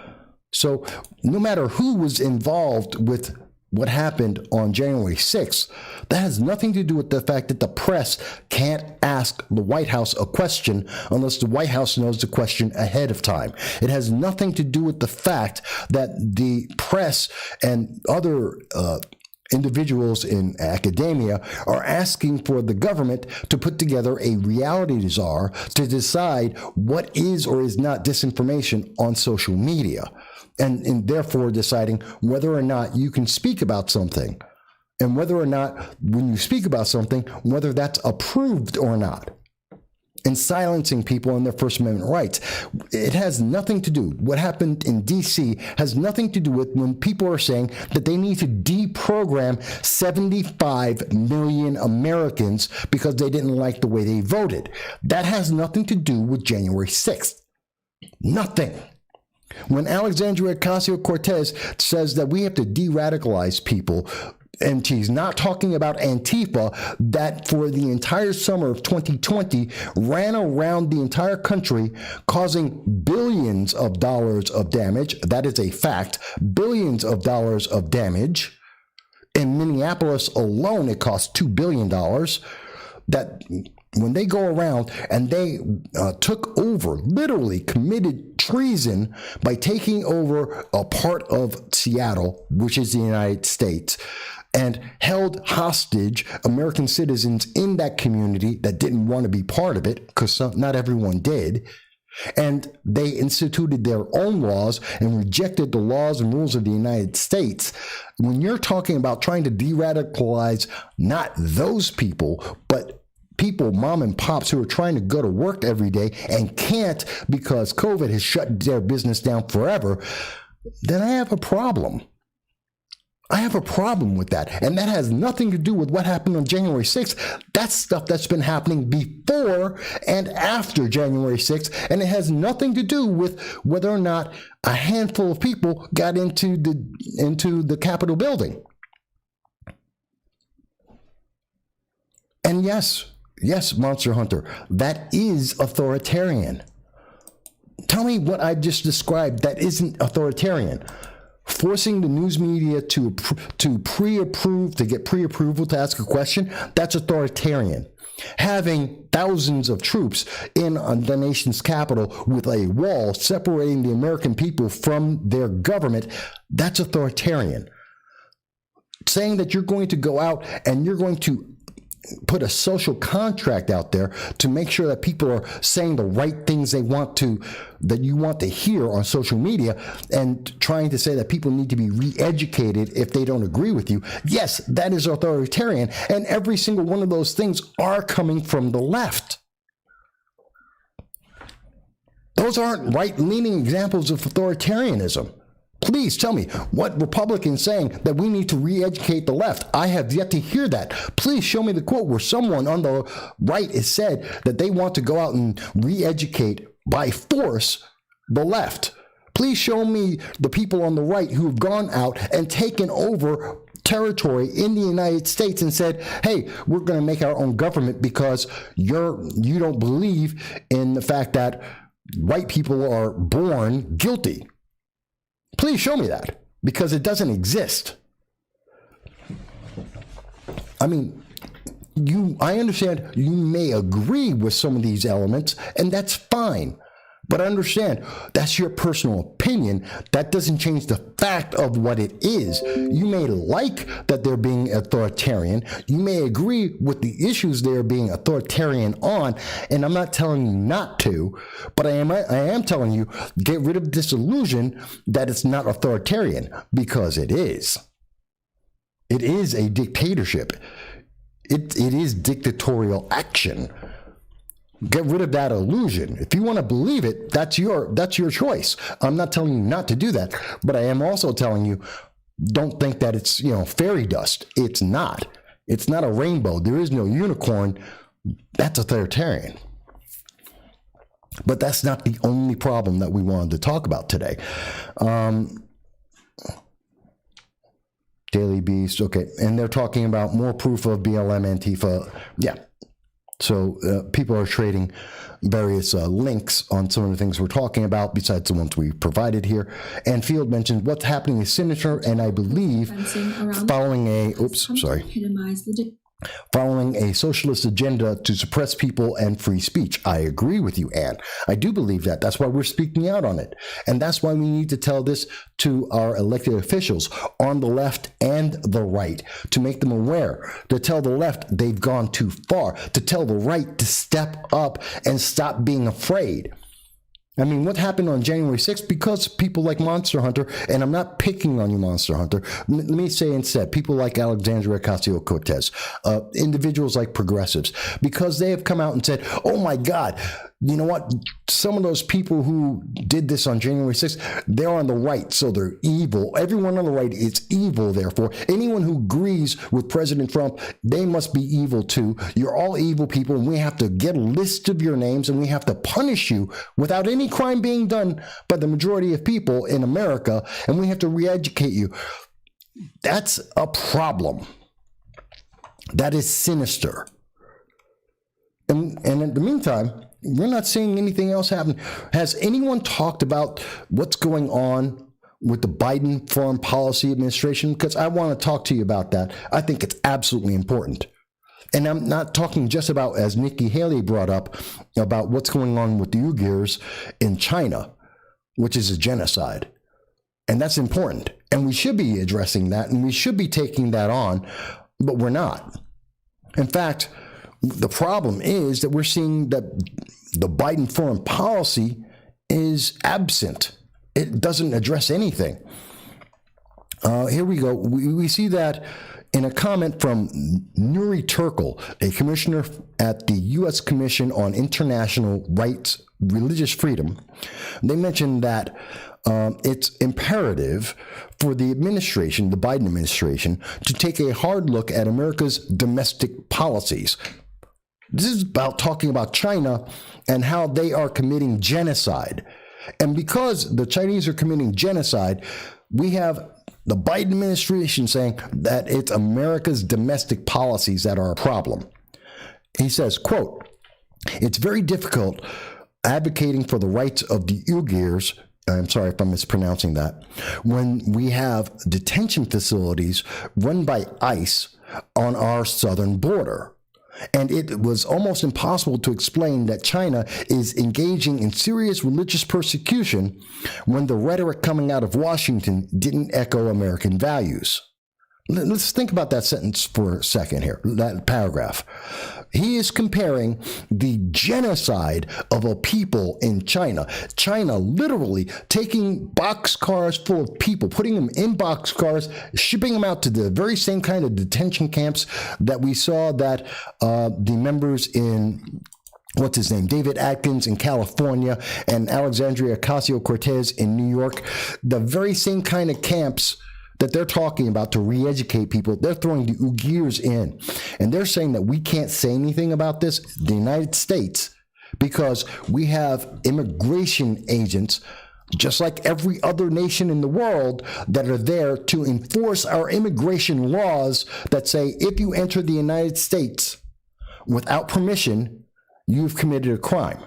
So no matter who was involved with what happened on January 6th, that has nothing to do with the fact that the press can't ask the White House a question unless the White House knows the question ahead of time. It has nothing to do with the fact that the press and other individuals in academia are asking for the government to put together a reality czar to decide what is or is not disinformation on social media, and therefore deciding whether or not you can speak about something, and whether or not, when you speak about something, whether that's approved or not, and silencing people on their First Amendment rights. It has nothing to do. What happened in D.C. has nothing to do with when people are saying that they need to deprogram 75 million Americans because they didn't like the way they voted. That has nothing to do with January 6th. Nothing. When Alexandria Ocasio-Cortez says that we have to de-radicalize people, and she's not talking about Antifa, that for the entire summer of 2020 ran around the entire country causing billions of dollars of damage. That is a fact. Billions of dollars of damage. In Minneapolis alone, it cost $2 billion. That when they go around and they took over, literally committed treason by taking over a part of Seattle, which is the United States, and held hostage American citizens in that community that didn't want to be part of it, because not everyone did. And they instituted their own laws and rejected the laws and rules of the United States. When you're talking about trying to de-radicalize not those people, but people, mom and pops, who are trying to go to work every day and can't because COVID has shut their business down forever, then I have a problem. I have a problem with that. And that has nothing to do with what happened on January 6th. That's stuff that's been happening before and after January 6th. And it has nothing to do with whether or not a handful of people got into the Capitol building. And yes, Monster Hunter, that is authoritarian. Tell me what I just described that isn't authoritarian. Forcing the news media to pre-approve, to get pre-approval to ask a question, that's authoritarian. Having thousands of troops in the nation's capital with a wall separating the American people from their government, that's authoritarian. Saying that you're going to go out and you're going to put a social contract out there to make sure that people are saying the right things that you want to hear on social media, and trying to say that people need to be re-educated if they don't agree with you. Yes, that is authoritarian, and every single one of those things are coming from the left. Those aren't right-leaning examples of authoritarianism. Please tell me what Republicans saying that we need to re-educate the left. I have yet to hear that. Please show me the quote where someone on the right has said that they want to go out and re-educate by force the left. Please show me the people on the right who have gone out and taken over territory in the United States and said, hey, we're going to make our own government because you don't believe in the fact that white people are born guilty. Please show me that, because it doesn't exist. I mean, I understand you may agree with some of these elements, and that's fine. But understand, that's your personal opinion. That doesn't change the fact of what it is. You may like that they're being authoritarian. You may agree with the issues they're being authoritarian on, and I'm not telling you not to, but I am telling you, get rid of this illusion that it's not authoritarian, because it is. It is a dictatorship. It is dictatorial action. Get rid of that illusion. If you want to believe it, that's your choice. I'm not telling you not to do that, but I am also telling you, don't think that it's, fairy dust. It's not. It's not a rainbow. There is no unicorn. That's authoritarian. But that's not the only problem that we wanted to talk about today. Daily Beast, okay, and they're talking about more proof of BLM Antifa. Yeah. So people are trading various links on some of the things we're talking about besides the ones we provided here. And Field mentioned what's happening is sinister, and I believe following a socialist agenda to suppress people and free speech. I agree with you, Ann. I do believe that. That's why we're speaking out on it. And that's why we need to tell this to our elected officials on the left and the right, to make them aware, to tell the left they've gone too far, to tell the right to step up and stop being afraid. I mean, what happened on January 6th? Because people like Monster Hunter, and I'm not picking on you, Monster Hunter. Let me say instead, people like Alexandria Ocasio-Cortez, individuals like progressives, because they have come out and said, oh my God, you know what? Some of those people who did this on January 6th, they're on the right, so they're evil. Everyone on the right is evil, therefore. Anyone who agrees with President Trump, they must be evil too. You're all evil people, and we have to get a list of your names, and we have to punish you without any crime being done by the majority of people in America, and we have to re-educate you. That's a problem. That is sinister. And in the meantime, we're not seeing anything else happen. Has anyone talked about what's going on with the Biden foreign policy administration? Because I want to talk to you about that. I think it's absolutely important. And I'm not talking just about, as Nikki Haley brought up, about what's going on with the Uyghurs in China, which is a genocide. And that's important. And we should be addressing that, and we should be taking that on, but we're not. In fact, the problem is that we're seeing that the Biden foreign policy is absent. It doesn't address anything. Here we go. We see that In a comment from Nuri Turkel, a commissioner at the U.S. Commission on International Rights, Religious Freedom, they mentioned that it's imperative for the administration, the Biden administration, to take a hard look at America's domestic policies. This is about talking about China and how they are committing genocide. And because the Chinese are committing genocide, we have the Biden administration saying that it's America's domestic policies that are a problem. He says, quote, "It's very difficult advocating for the rights of the Uyghurs," I'm sorry if I'm mispronouncing that, "when we have detention facilities run by ICE on our southern border. And it was almost impossible to explain that China is engaging in serious religious persecution when the rhetoric coming out of Washington didn't echo American values." Let's think about that sentence for a second here, that paragraph. He is comparing the genocide of a people in China. China literally taking boxcars full of people, putting them in boxcars, shipping them out to the very same kind of detention camps that we saw that the members in, what's his name, David Atkins in California and Alexandria Ocasio-Cortez in New York, the very same kind of camps that they're talking about to re-educate people. They're throwing the Uyghurs in. And they're saying that we can't say anything about this, the United States, because we have immigration agents, just like every other nation in the world, that are there to enforce our immigration laws that say if you enter the United States without permission, you've committed a crime.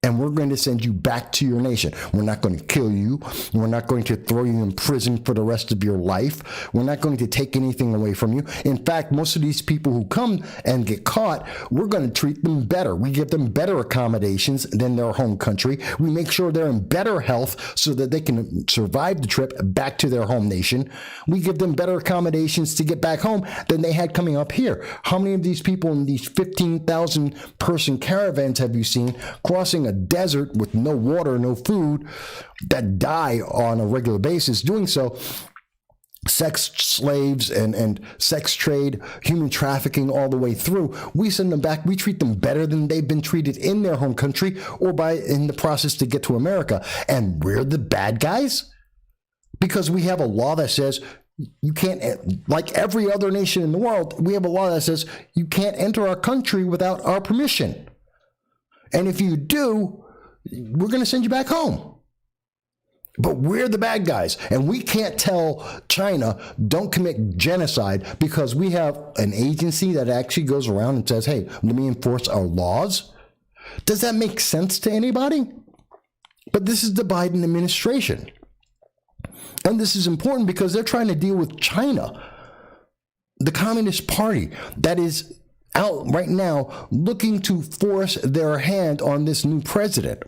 And we're going to send you back to your nation. We're not going to kill you. We're not going to throw you in prison for the rest of your life. We're not going to take anything away from you. In fact, most of these people who come and get caught, we're going to treat them better. We give them better accommodations than their home country. We make sure they're in better health so that they can survive the trip back to their home nation. We give them better accommodations to get back home than they had coming up here. How many of these people in these 15,000 person caravans have you seen crossing a desert with no water, no food, that die on a regular basis doing so? Sex slaves and sex trade, human trafficking all the way through. We send them back. We treat them better than they've been treated in their home country or in the process to get to America. And we're the bad guys because we have a law that says you can't, like every other nation in the world, we have a law that says you can't enter our country without our permission. And if you do, we're going to send you back home. But we're the bad guys. And we can't tell China, don't commit genocide, because we have an agency that actually goes around and says, hey, let me enforce our laws. Does that make sense to anybody? But this is the Biden administration. And this is important because they're trying to deal with China, the Communist Party that is out right now looking to force their hand on this new president.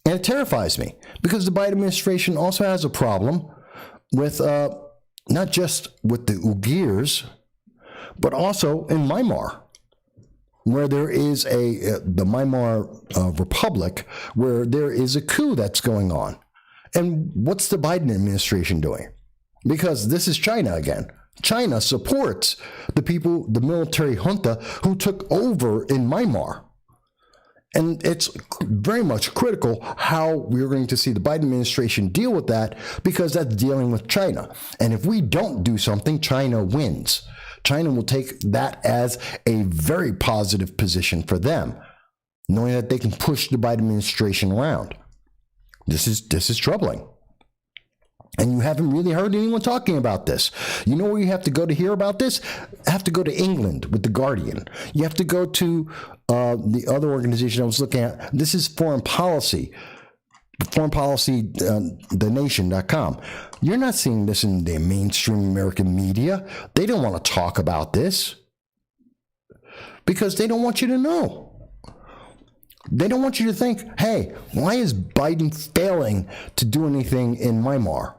And it terrifies me because the Biden administration also has a problem with not just with the Uyghurs, but also in Myanmar, where there is the Myanmar Republic, where there is a coup that's going on. And what's the Biden administration doing? Because this is China again. China supports the people, the military junta who took over in Myanmar. And it's very much critical how we're going to see the Biden administration deal with that, because that's dealing with China. And if we don't do something, China wins. China will take that as a very positive position for them, knowing that they can push the Biden administration around. This is troubling. And you haven't really heard anyone talking about this. You know where you have to go to hear about this? You have to go to England with The Guardian. You have to go to the other organization I was looking at. This is Foreign Policy, thenation.com. You're not seeing this in the mainstream American media. They don't want to talk about this because they don't want you to know. They don't want you to think, hey, why is Biden failing to do anything in Myanmar?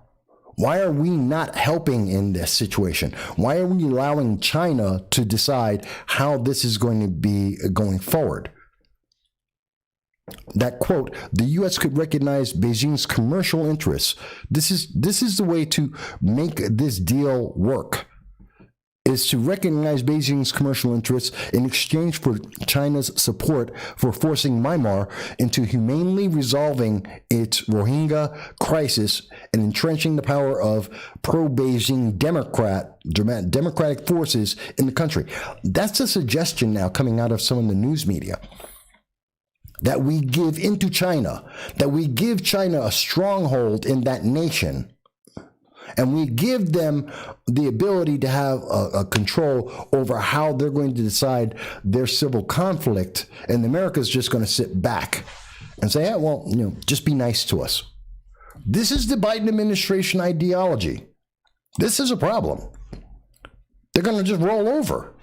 Why are we not helping in this situation? Why are we allowing China to decide how this is going to be going forward? That quote, the U.S. could recognize Beijing's commercial interests. This is the way to make this deal work. is to recognize Beijing's commercial interests in exchange for China's support for forcing Myanmar into humanely resolving its Rohingya crisis and entrenching the power of pro-Beijing democratic forces in the country. That's a suggestion now coming out of some of the news media, that we give into China, that we give China a stronghold in that nation, and we give them the ability to have a control over how they're going to decide their civil conflict, and America's just going to sit back and say, yeah, well, just be nice to us. This is the Biden administration ideology. This is a problem. They're going to just roll over.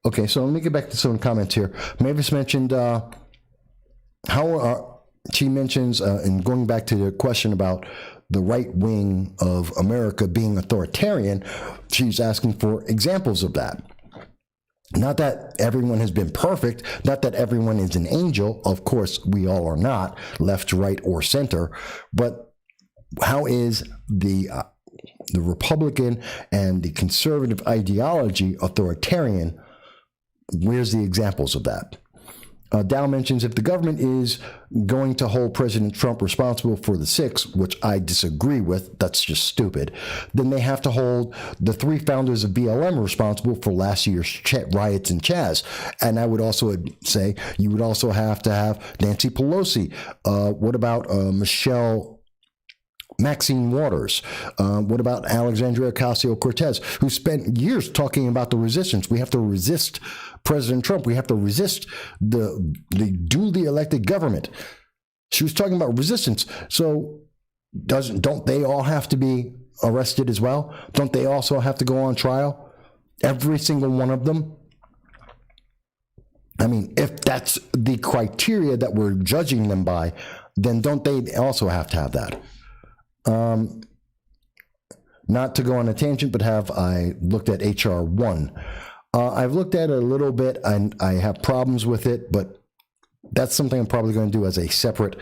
Okay, so let me get back to some comments here. Mavis mentioned she mentions, and going back to the question about the right wing of America being authoritarian, she's asking for examples of that. Not that everyone has been perfect, not that everyone is an angel. Of course, we all are not, left, right, or center. But how is the Republican and the conservative ideology authoritarian? Where's the examples of that? Dow mentions if the government is going to hold President Trump responsible for the 6, which I disagree with, that's just stupid, then they have to hold the 3 founders of BLM responsible for last year's riots in Chaz. And I would also say you would also have to have Nancy Pelosi. What about Maxine Waters? What about Alexandria Ocasio-Cortez, who spent years talking about the resistance? We have to resist President Trump. We have to resist the duly elected government. She was talking about resistance. So don't they all have to be arrested as well? Don't they also have to go on trial? Every single one of them? I mean, if that's the criteria that we're judging them by, then don't they also have to have that? Not to go on a tangent, but I looked at HR 1. I've looked at it a little bit, and I have problems with it, but that's something I'm probably going to do as a separate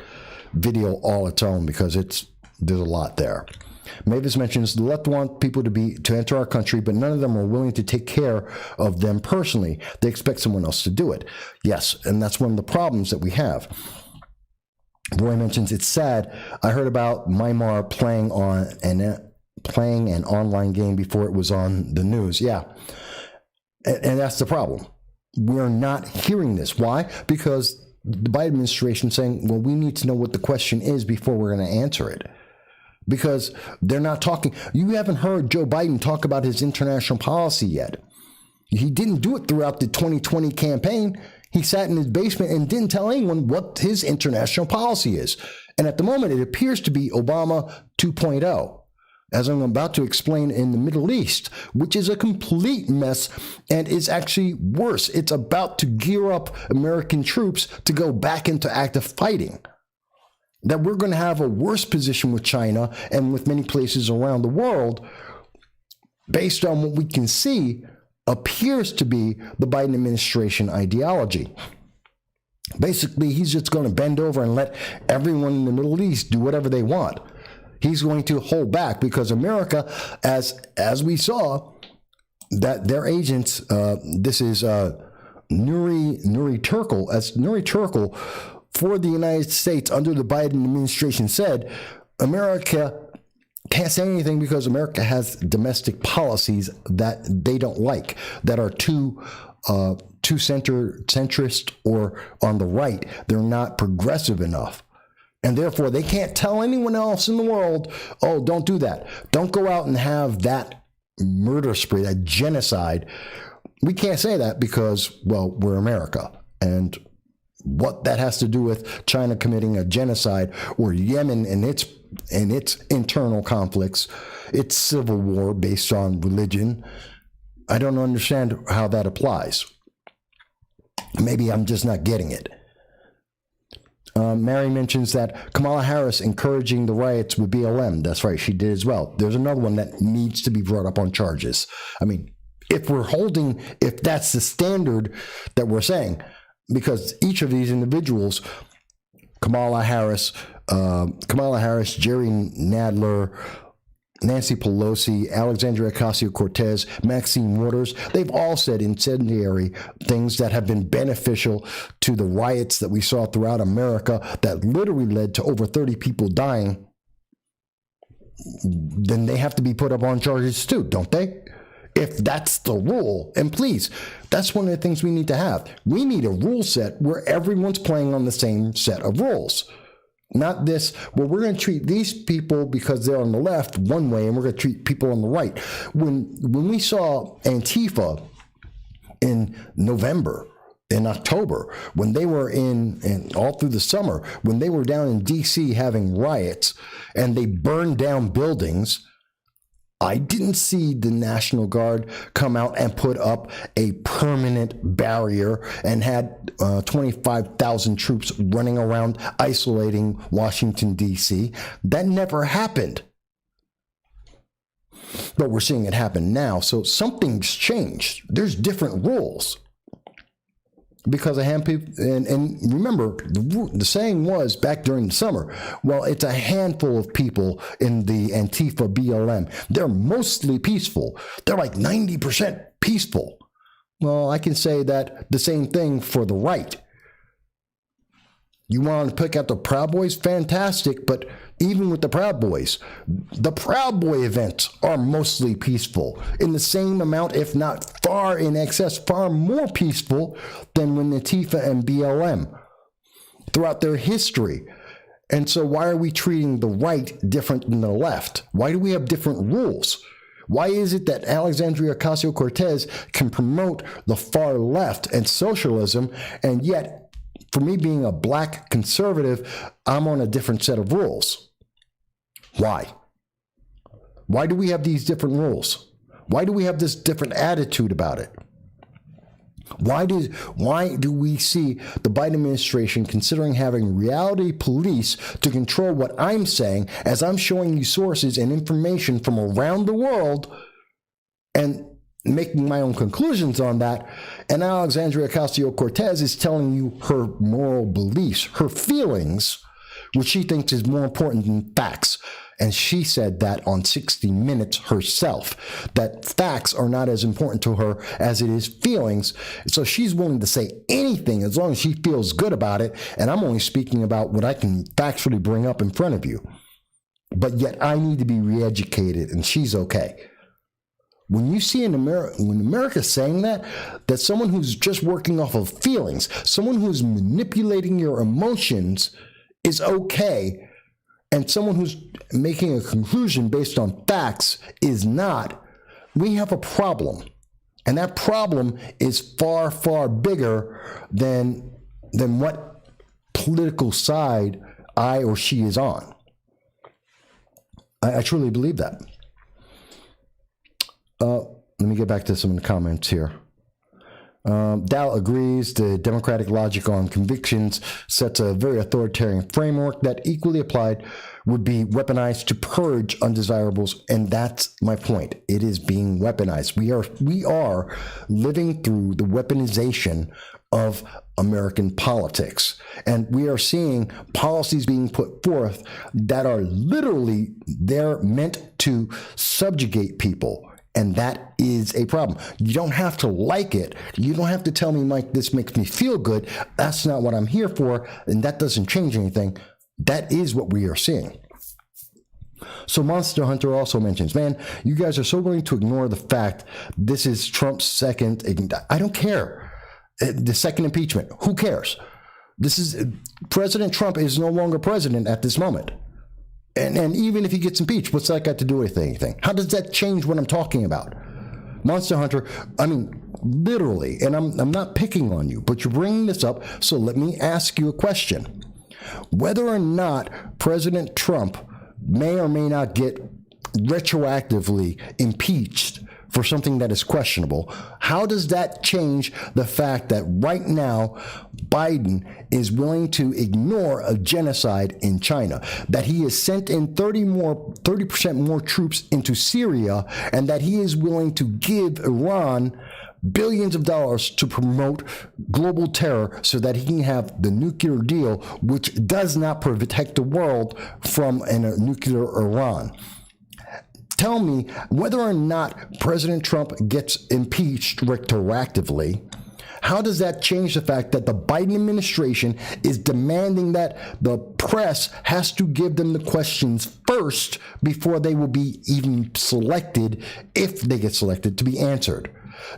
video all its own, because there's a lot there. Mavis mentions the left want people to enter our country, but none of them are willing to take care of them personally. They expect someone else to do it. Yes, and that's one of the problems that we have. Roy mentions it's sad. I heard about Myanmar playing an online game before it was on the news. Yeah. And that's the problem. We're not hearing this. Why? Because the Biden administration is saying, well, we need to know what the question is before we're going to answer it. Because they're not talking. You haven't heard Joe Biden talk about his international policy yet. He didn't do it throughout the 2020 campaign. He sat in his basement and didn't tell anyone what his international policy is. And at the moment, it appears to be Obama 2.0. As I'm about to explain in the Middle East, which is a complete mess and is actually worse. It's about to gear up American troops to go back into active fighting. That we're going to have a worse position with China and with many places around the world, based on what we can see, appears to be the Biden administration ideology. Basically, he's just going to bend over and let everyone in the Middle East do whatever they want. He's going to hold back because America, as we saw, that their agents, this is Nuri Turkel, as Nuri Turkel for the United States under the Biden administration said, America can't say anything because America has domestic policies that they don't like, that are too centrist or on the right. They're not progressive enough. And therefore, they can't tell anyone else in the world, oh, don't do that. Don't go out and have that murder spree, that genocide. We can't say that because, well, we're America. And what that has to do with China committing a genocide, or Yemen and its internal conflicts, its civil war based on religion, I don't understand how that applies. Maybe I'm just not getting it. Mary mentions that Kamala Harris encouraging the riots with BLM. That's right, she did as well. There's another one that needs to be brought up on charges. I mean, if that's the standard that we're saying, because each of these individuals, Kamala Harris, Jerry Nadler, Nancy Pelosi, Alexandria Ocasio-Cortez, Maxine Waters, they've all said incendiary things that have been beneficial to the riots that we saw throughout America that literally led to over 30 people dying. Then they have to be put up on charges too, don't they? If that's the rule, and please, that's one of the things we need to have. We need a rule set where everyone's playing on the same set of rules. Not this, well, we're going to treat these people because they're on the left one way and we're going to treat people on the right. When we saw Antifa in November, in October, when they were in all through the summer, when they were down in D.C. having riots and they burned down buildings, I didn't see the National Guard come out and put up a permanent barrier and had 25,000 troops running around isolating Washington, D.C. That never happened. But we're seeing it happen now. So something's changed. There's different rules. Because a handful, and remember, the saying was back during the summer, well, it's a handful of people in the Antifa BLM. They're mostly peaceful. They're like 90% peaceful. Well, I can say that the same thing for the right. You want to pick out the Proud Boys? Fantastic, but even with the Proud Boys events are mostly peaceful in the same amount, if not far in excess, far more peaceful than when Antifa and BLM throughout their history. And so why are we treating the right different than the left? Why do we have different rules? Why is it that Alexandria Ocasio-Cortez can promote the far left and socialism, and yet for me being a black conservative, I'm on a different set of rules? Why? Why do we have these different rules? Why do we have this different attitude about it? Why do we see the Biden administration considering having reality police to control what I'm saying as I'm showing you sources and information from around the world and making my own conclusions on that, and Alexandria Ocasio-Cortez is telling you her moral beliefs, her feelings, which she thinks is more important than facts. And she said that on 60 Minutes herself, that facts are not as important to her as it is feelings. So she's willing to say anything as long as she feels good about it. And I'm only speaking about what I can factually bring up in front of you. But yet I need to be re-educated, and she's okay. When you see when America's saying that someone who's just working off of feelings, someone who's manipulating your emotions is okay, and someone who's making a conclusion based on facts is not, we have a problem. And that problem is far, far bigger than what political side I or she is on. I truly believe that. Let me get back to some of the comments here. Dow agrees the democratic logic on convictions sets a very authoritarian framework that, equally applied, would be weaponized to purge undesirables, and that's my point. It is being weaponized. We are living through the weaponization of American politics, and we are seeing policies being put forth that are literally they're meant to subjugate people. And that is a problem. You don't have to like it. You don't have to tell me, Mike, this makes me feel good. That's not what I'm here for. And that doesn't change anything. That is what we are seeing. So Monster Hunter also mentions, man, you guys are so willing to ignore the fact this is Trump's second. I don't care. The second impeachment. Who cares? President Trump is no longer president at this moment. And even if he gets impeached, what's that got to do with anything? How does that change what I'm talking about? Monster Hunter, I mean, literally, and I'm not picking on you, but you're bringing this up, so let me ask you a question. Whether or not President Trump may or may not get retroactively impeached for something that is questionable, how does that change the fact that right now Biden is willing to ignore a genocide in China, that he has sent in 30% more troops into Syria, and that he is willing to give Iran billions of dollars to promote global terror so that he can have the nuclear deal, which does not protect the world from a nuclear Iran? tell me whether or not President Trump gets impeached retroactively. How does that change the fact that the Biden administration is demanding that the press has to give them the questions first before they will be even selected, if they get selected, to be answered?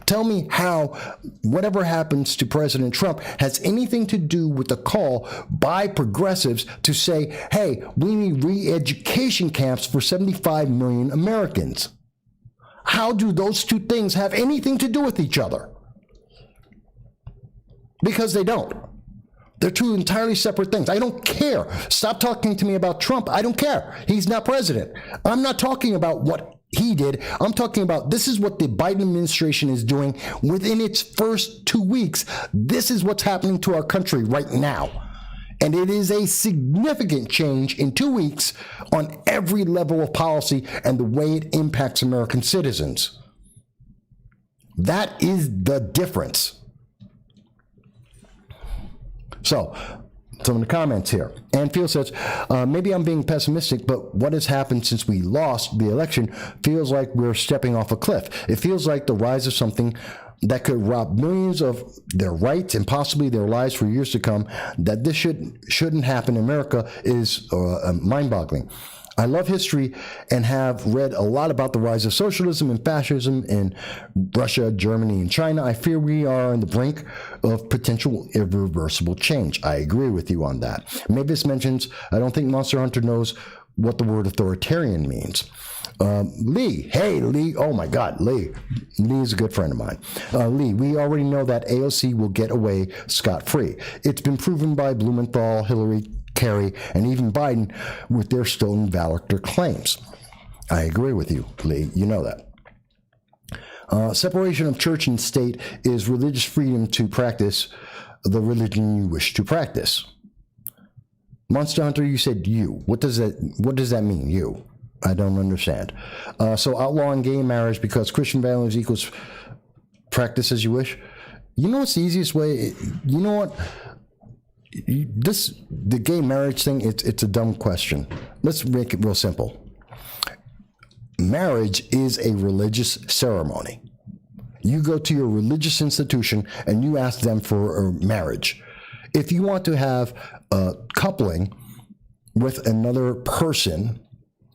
Tell me how whatever happens to President Trump has anything to do with the call by progressives to say, hey, we need re-education camps for 75 million Americans. How do those two things have anything to do with each other? Because they don't. They're two entirely separate things. I don't care. Stop talking to me about Trump. I don't care. He's not president. I'm not talking about what he did. I'm talking about this is what the Biden administration is doing within its first 2 weeks. This is what's happening to our country right now. And it is a significant change in 2 weeks on every level of policy and the way it impacts American citizens. That is the difference. So, some of the comments here. Ann Field says, maybe I'm being pessimistic, but what has happened since we lost the election feels like we're stepping off a cliff. It feels like the rise of something that could rob millions of their rights and possibly their lives for years to come. That this shouldn't happen in America is mind-boggling. I love history and have read a lot about the rise of socialism and fascism in Russia, Germany, and China. I fear we are on the brink of potential irreversible change. I agree with you on that. Mavis mentions, I don't think Monster Hunter knows what the word authoritarian means. Lee, hey, Lee, oh my God, Lee. Lee is a good friend of mine. Lee, we already know that AOC will get away scot-free. It's been proven by Blumenthal, Hillary, Kerry, and even Biden with their stolen valor claims. I agree with you, Lee. You know that. Separation of church and state is religious freedom to practice the religion you wish to practice. Monster Hunter, you said you. What does that mean, you? I don't understand. So outlawing gay marriage because Christian values equals practice as you wish. You know what's the easiest way? You know what? The gay marriage thing, it's a dumb question. Let's make it real simple. Marriage is a religious ceremony. You go to your religious institution and you ask them for a marriage. If you want to have a coupling with another person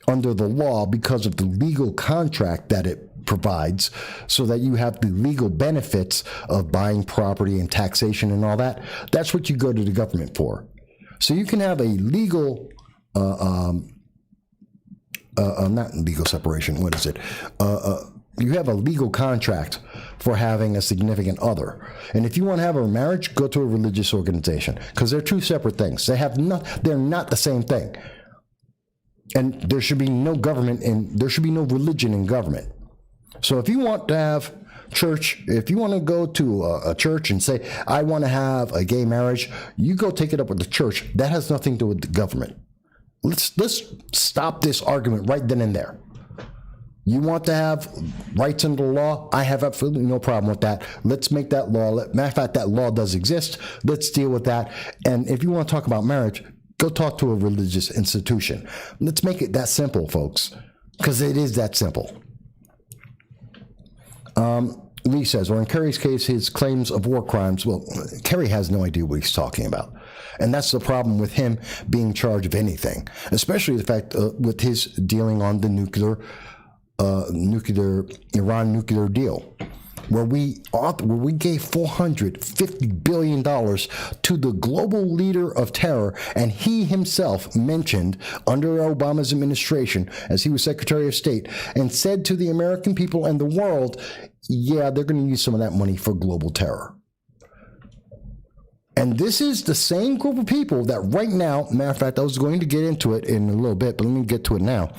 under the law because of the legal contract that it provides, so that you have the legal benefits of buying property and taxation and all that, that's what you go to the government for. So you can have a legal, not legal separation, what is it? You have a legal contract for having a significant other. And if you want to have a marriage, go to a religious organization, because they're two separate things. They're not the same thing. And there should be no government and there should be no religion in government. So if you want to have church, if you want to go to a church and say, I want to have a gay marriage, you go take it up with the church. That has nothing to do with the government. Let's stop this argument right then and there. You want to have rights under the law? I have absolutely no problem with that. Let's make that law. Matter of fact, that law does exist. Let's deal with that. And if you want to talk about marriage, go talk to a religious institution. Let's make it that simple, folks, because it is that simple. Lee says, or in Kerry's case, his claims of war crimes, well, Kerry has no idea what he's talking about. And that's the problem with him being charged of anything, especially the fact with his dealing on the Iran nuclear deal, where we gave $450 billion to the global leader of terror, and he himself mentioned under Obama's administration, as he was Secretary of State, and said to the American people and the world, yeah, they're going to use some of that money for global terror. And this is the same group of people that right now, matter of fact, I was going to get into it in a little bit, but let me get to it now.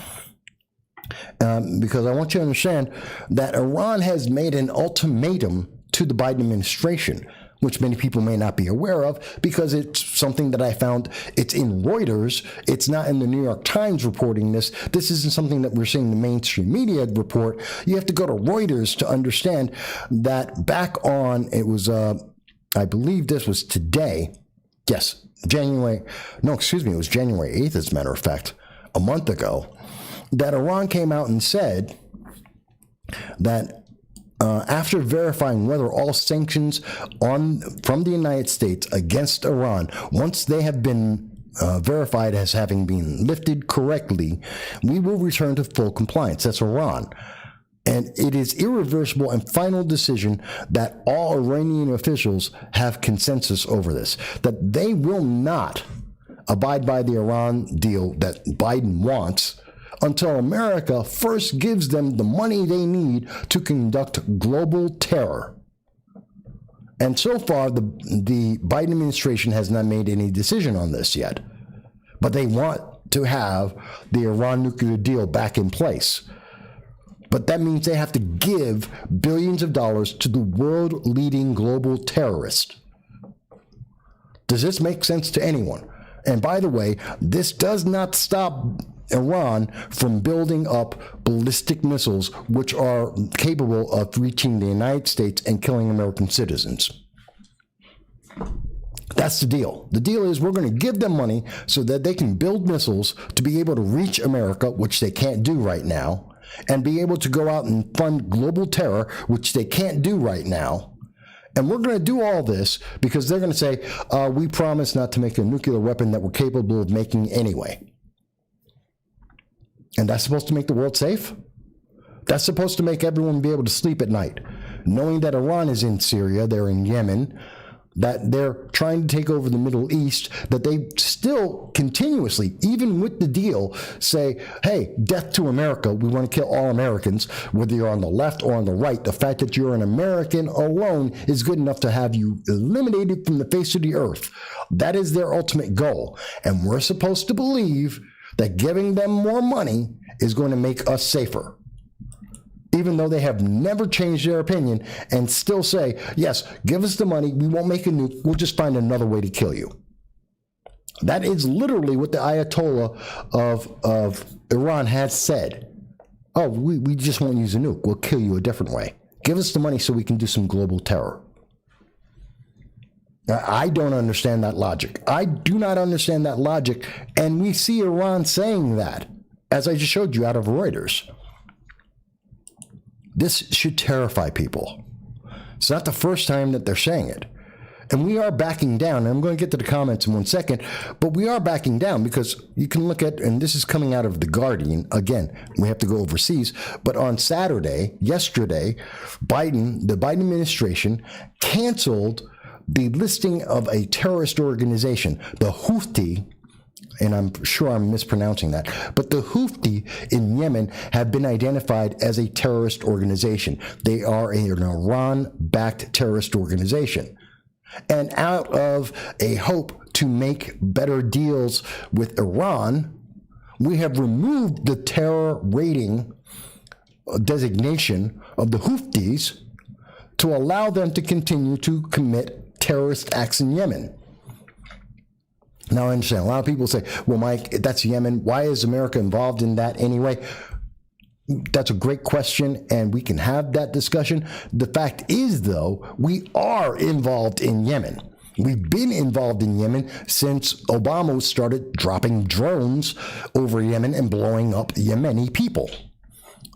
Because I want you to understand that Iran has made an ultimatum to the Biden administration, which many people may not be aware of, because it's something that I found. It's in Reuters. It's not in the New York Times reporting this. This isn't something that we're seeing the mainstream media report. You have to go to Reuters to understand that back on, it was, I believe this was today. Yes, it was January 8th, as a matter of fact, a month ago. that Iran came out and said that after verifying whether all sanctions from the United States against Iran, once they have been verified as having been lifted correctly, we will return to full compliance. That's Iran. And it is irreversible and final decision that all Iranian officials have consensus over this, that they will not abide by the Iran deal that Biden wants until America first gives them the money they need to conduct global terror. And so far, the Biden administration has not made any decision on this yet. But they want to have the Iran nuclear deal back in place. But that means they have to give billions of dollars to the world-leading global terrorist. Does this make sense to anyone? And by the way, this does not stop Iran from building up ballistic missiles which are capable of reaching the United States and killing American citizens. That's the deal. The deal is we're going to give them money so that they can build missiles to be able to reach America, which they can't do right now, and be able to go out and fund global terror, which they can't do right now. And we're going to do all this because they're going to say, we promise not to make a nuclear weapon that we're capable of making anyway. And that's supposed to make the world safe? That's supposed to make everyone be able to sleep at night, knowing that Iran is in Syria, they're in Yemen, that they're trying to take over the Middle East, that they still continuously, even with the deal, say, hey, death to America. We want to kill all Americans, whether you're on the left or on the right. The fact that you're an American alone is good enough to have you eliminated from the face of the earth. That is their ultimate goal. And we're supposed to believe that giving them more money is going to make us safer, even though they have never changed their opinion and still say, yes, give us the money, we won't make a nuke, we'll just find another way to kill you. That is literally what the Ayatollah of Iran has said. Oh, we just won't use a nuke, we'll kill you a different way. Give us the money so we can do some global terror. I don't understand that logic. I do not understand that logic, and we see Iran saying that, as I just showed you out of Reuters. This should terrify people. It's not the first time that they're saying it. And we are backing down. And I'm going to get to the comments in 1 second, but we are backing down because you can look at, and this is coming out of The Guardian. Again, we have to go overseas. But on Saturday, yesterday, the Biden administration canceled the listing of a terrorist organization, the Houthi, and I'm sure I'm mispronouncing that, but the Houthi in Yemen have been identified as a terrorist organization. They are an Iran-backed terrorist organization. And out of a hope to make better deals with Iran, we have removed the terror rating designation of the Houthis to allow them to continue to commit terrorist acts in Yemen. Now, I understand. A lot of people say, well, Mike, that's Yemen. Why is America involved in that anyway? That's a great question, and we can have that discussion. The fact is, though, we are involved in Yemen. We've been involved in Yemen since Obama started dropping drones over Yemen and blowing up Yemeni people.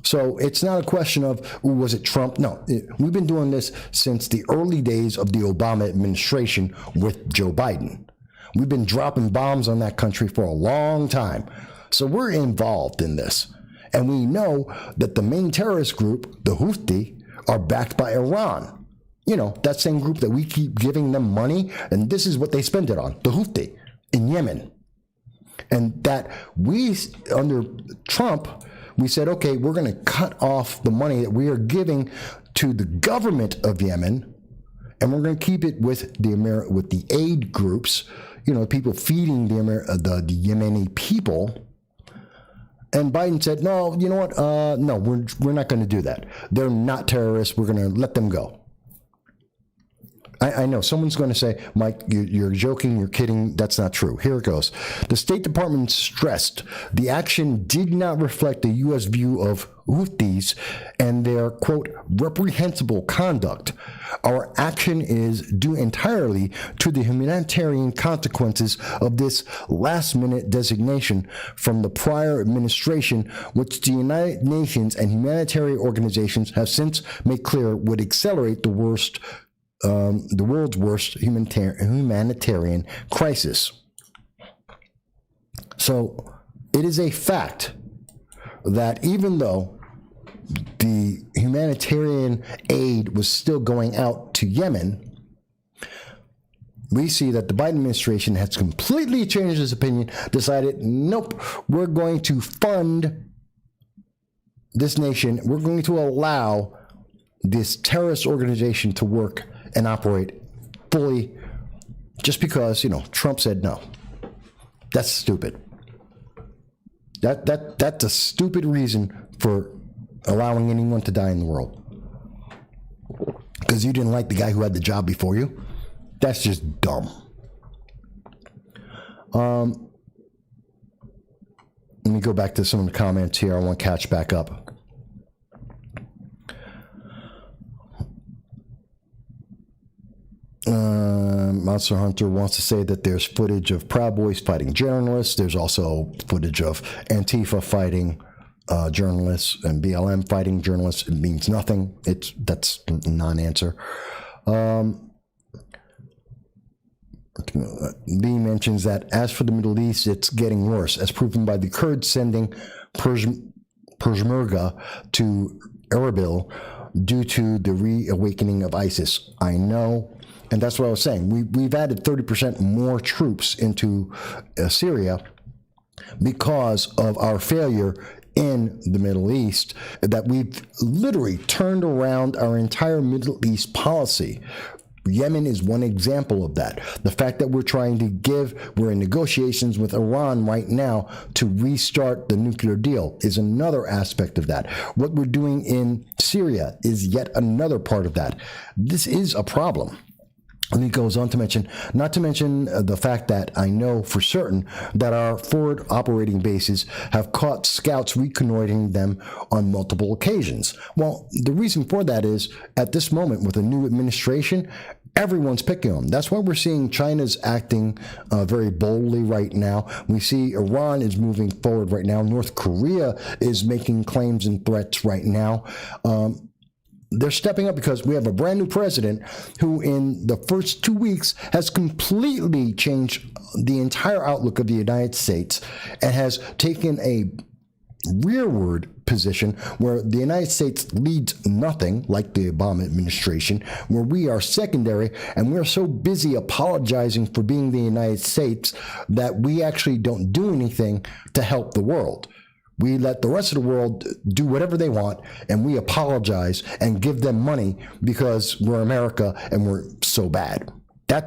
So it's not a question of, was it Trump? No, we've been doing this since the early days of the Obama administration with Joe Biden. We've been dropping bombs on that country for a long time. So we're involved in this. And we know that the main terrorist group, the Houthi, are backed by Iran. You know, that same group that we keep giving them money, and this is what they spend it on, the Houthi in Yemen. And that we, under Trump, we said, okay, we're going to cut off the money that we are giving to the government of Yemen, and we're going to keep it with the aid groups, you know, people feeding the Yemeni people. And Biden said, no, you know what? No, we're not going to do that. They're not terrorists. We're going to let them go. I know someone's going to say, Mike, you're joking, you're kidding. That's not true. Here it goes. The State Department stressed the action did not reflect the U.S. view of Houthis and their, quote, reprehensible conduct. Our action is due entirely to the humanitarian consequences of this last-minute designation from the prior administration, which the United Nations and humanitarian organizations have since made clear would accelerate the world's worst humanitarian crisis. So it is a fact that even though the humanitarian aid was still going out to Yemen, we see that the Biden administration has completely changed its opinion, decided, nope, we're going to fund this nation. We're going to allow this terrorist organization to work and operate fully just because, Trump said no. That's stupid. That's a stupid reason for allowing anyone to die in the world. Because you didn't like the guy who had the job before you? That's just dumb. Let me go back to some of the comments here. I want to catch back up. Monster Hunter wants to say that there's footage of Proud Boys fighting journalists. There's also footage of Antifa fighting journalists and BLM fighting journalists. It means nothing. That's a non-answer. Lee mentions that as for the Middle East, it's getting worse, as proven by the Kurds sending Peshmerga to Erbil due to the reawakening of ISIS. I know. And that's what I was saying. We've added 30% more troops into Syria because of our failure in the Middle East, that we've literally turned around our entire Middle East policy. Yemen is one example of that. The fact that we're in negotiations with Iran right now to restart the nuclear deal is another aspect of that. What we're doing in Syria is yet another part of that. This is a problem. And he goes on to mention, not to mention the fact that I know for certain that our forward operating bases have caught scouts reconnoitering them on multiple occasions. Well, the reason for that is, at this moment with a new administration, everyone's picking them. That's why we're seeing China's acting very boldly right now. We see Iran is moving forward right now. North Korea is making claims and threats right now. They're stepping up because we have a brand new president who in the first 2 weeks has completely changed the entire outlook of the United States and has taken a rearward position where the United States leads nothing, like the Obama administration, where we are secondary, and we're so busy apologizing for being the United States that we actually don't do anything to help the world. We let the rest of the world do whatever they want, and we apologize and give them money because we're America and we're so bad. That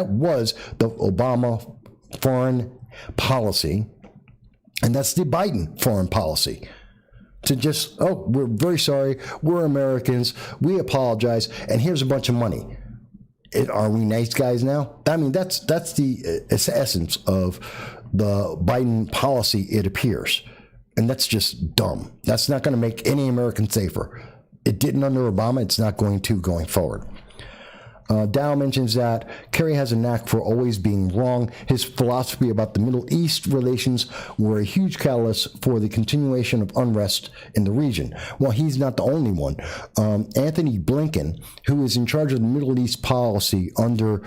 was the Obama foreign policy, and that's the Biden foreign policy. To just, we're very sorry, we're Americans, we apologize, and here's a bunch of money. Are we nice guys now? I mean, that's the essence of the Biden policy, it appears. And that's just dumb. That's not going to make any American safer. It didn't under Obama. It's not going to going forward. Dow mentions that Kerry has a knack for always being wrong. His philosophy about the Middle East relations were a huge catalyst for the continuation of unrest in the region. Well, he's not the only one. Anthony Blinken, who is in charge of the Middle East policy under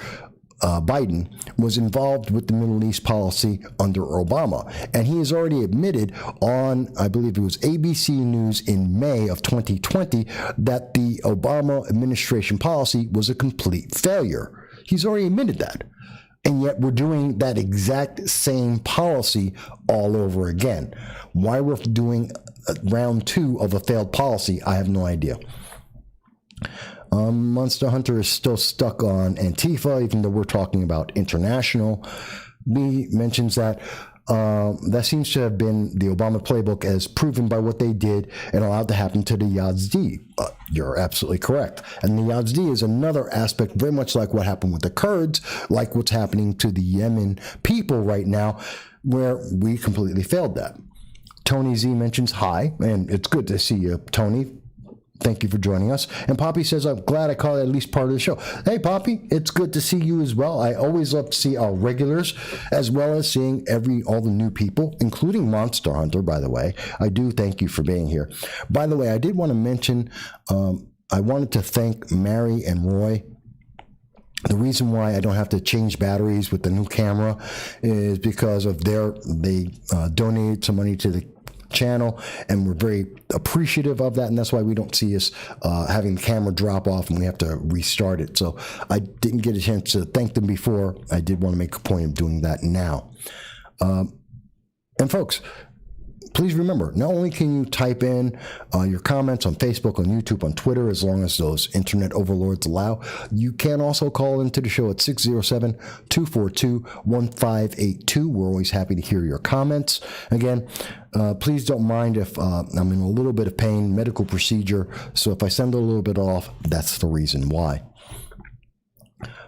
Biden, was involved with the Middle East policy under Obama. And he has already admitted on, I believe it was ABC News in May of 2020, that the Obama administration policy was a complete failure. He's already admitted that. And yet we're doing that exact same policy all over again. Why we're doing round 2 of a failed policy, I have no idea. Monster Hunter is still stuck on Antifa, even though we're talking about international. Lee mentions that that seems to have been the Obama playbook as proven by what they did and allowed to happen to the Yazdi. You're absolutely correct. And the Yazdi is another aspect, very much like what happened with the Kurds, like what's happening to the Yemen people right now, where we completely failed that. Tony Z mentions hi, and it's good to see you, Tony. Thank you for joining us. And Poppy says, I'm glad I caught at least part of the show. Hey, Poppy, it's good to see you as well. I always love to see our regulars, as well as seeing all the new people, including Monster Hunter, by the way. I do thank you for being here. By the way, I did want to mention, I wanted to thank Mary and Roy. The reason why I don't have to change batteries with the new camera is because of they donated some money to the channel, and we're very appreciative of that, and that's why we don't see us having the camera drop off and we have to restart it. So I didn't get a chance to thank them before. I did want to make a point of doing that now. And folks, please remember, not only can you type in your comments on Facebook, on YouTube, on Twitter, as long as those internet overlords allow, you can also call into the show at 607-242-1582. We're always happy to hear your comments. Again, please don't mind if I'm in a little bit of pain, medical procedure, so if I sound a little bit off, that's the reason why.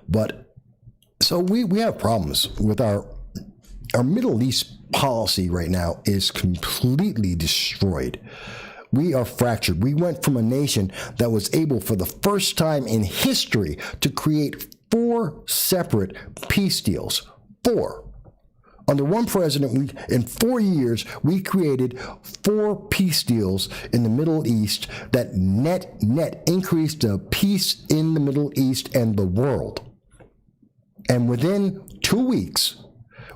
But, so we have problems with our Middle East policy right now is completely destroyed. We are fractured. We went from a nation that was able for the first time in history to create 4 separate peace deals. 4. Under one president, in 4 years, we created 4 peace deals in the Middle East that net increased the peace in the Middle East and the world. And within 2 weeks,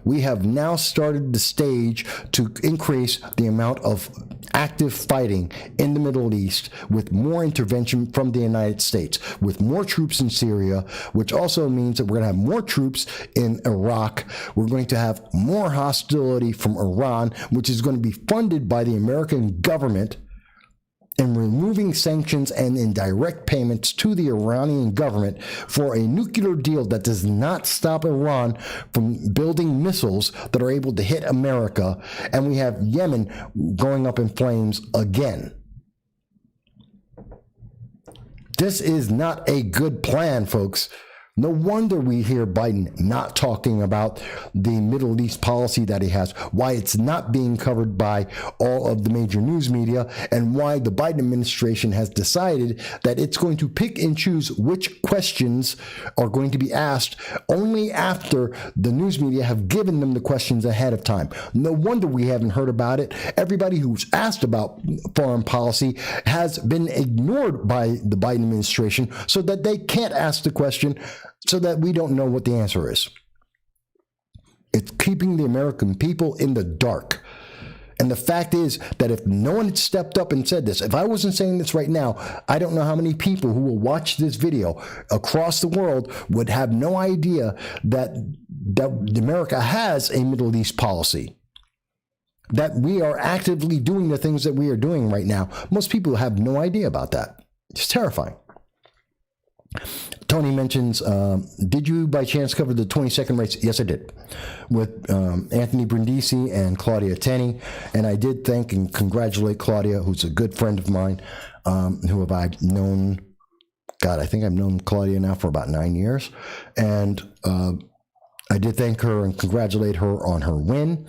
we have now started the stage to increase the amount of active fighting in the Middle East with more intervention from the United States, with more troops in Syria, which also means that we're going to have more troops in Iraq. We're going to have more hostility from Iran, which is going to be funded by the American government, and removing sanctions and indirect payments to the Iranian government for a nuclear deal that does not stop Iran from building missiles that are able to hit America. And we have Yemen going up in flames again. This is not a good plan, folks. No wonder we hear Biden not talking about the Middle East policy that he has, why it's not being covered by all of the major news media, and why the Biden administration has decided that it's going to pick and choose which questions are going to be asked only after the news media have given them the questions ahead of time. No wonder we haven't heard about it. Everybody who's asked about foreign policy has been ignored by the Biden administration so that they can't ask the question, so that we don't know what the answer is. It's keeping the American people in the dark. And the fact is that if no one had stepped up and said this, if I wasn't saying this right now, I don't know how many people who will watch this video across the world would have no idea that America has a Middle East policy, that we are actively doing the things that we are doing right now. Most people have no idea about that. It's terrifying. Tony mentions, did you by chance cover the 22nd race? Yes, I did, with Anthony Brindisi and Claudia Tenney. And I did thank and congratulate Claudia, who's a good friend of mine, who have I known, God, I think I've known Claudia now for about 9 years. And I did thank her and congratulate her on her win.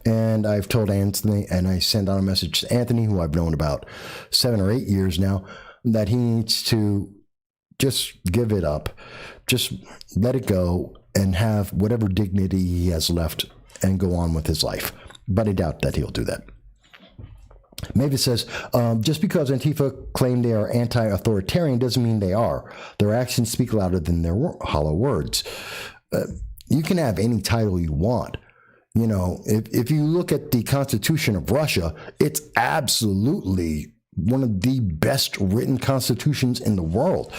And I've told Anthony, and I sent out a message to Anthony, who I've known about 7 or 8 years now, that he needs to just give it up, just let it go, and have whatever dignity he has left and go on with his life. But I doubt that he'll do that. Mavis says, just because Antifa claim they are anti-authoritarian doesn't mean they are. Their actions speak louder than their hollow words. You can have any title you want. You know, if you look at the Constitution of Russia, it's absolutely one of the best written constitutions in the world.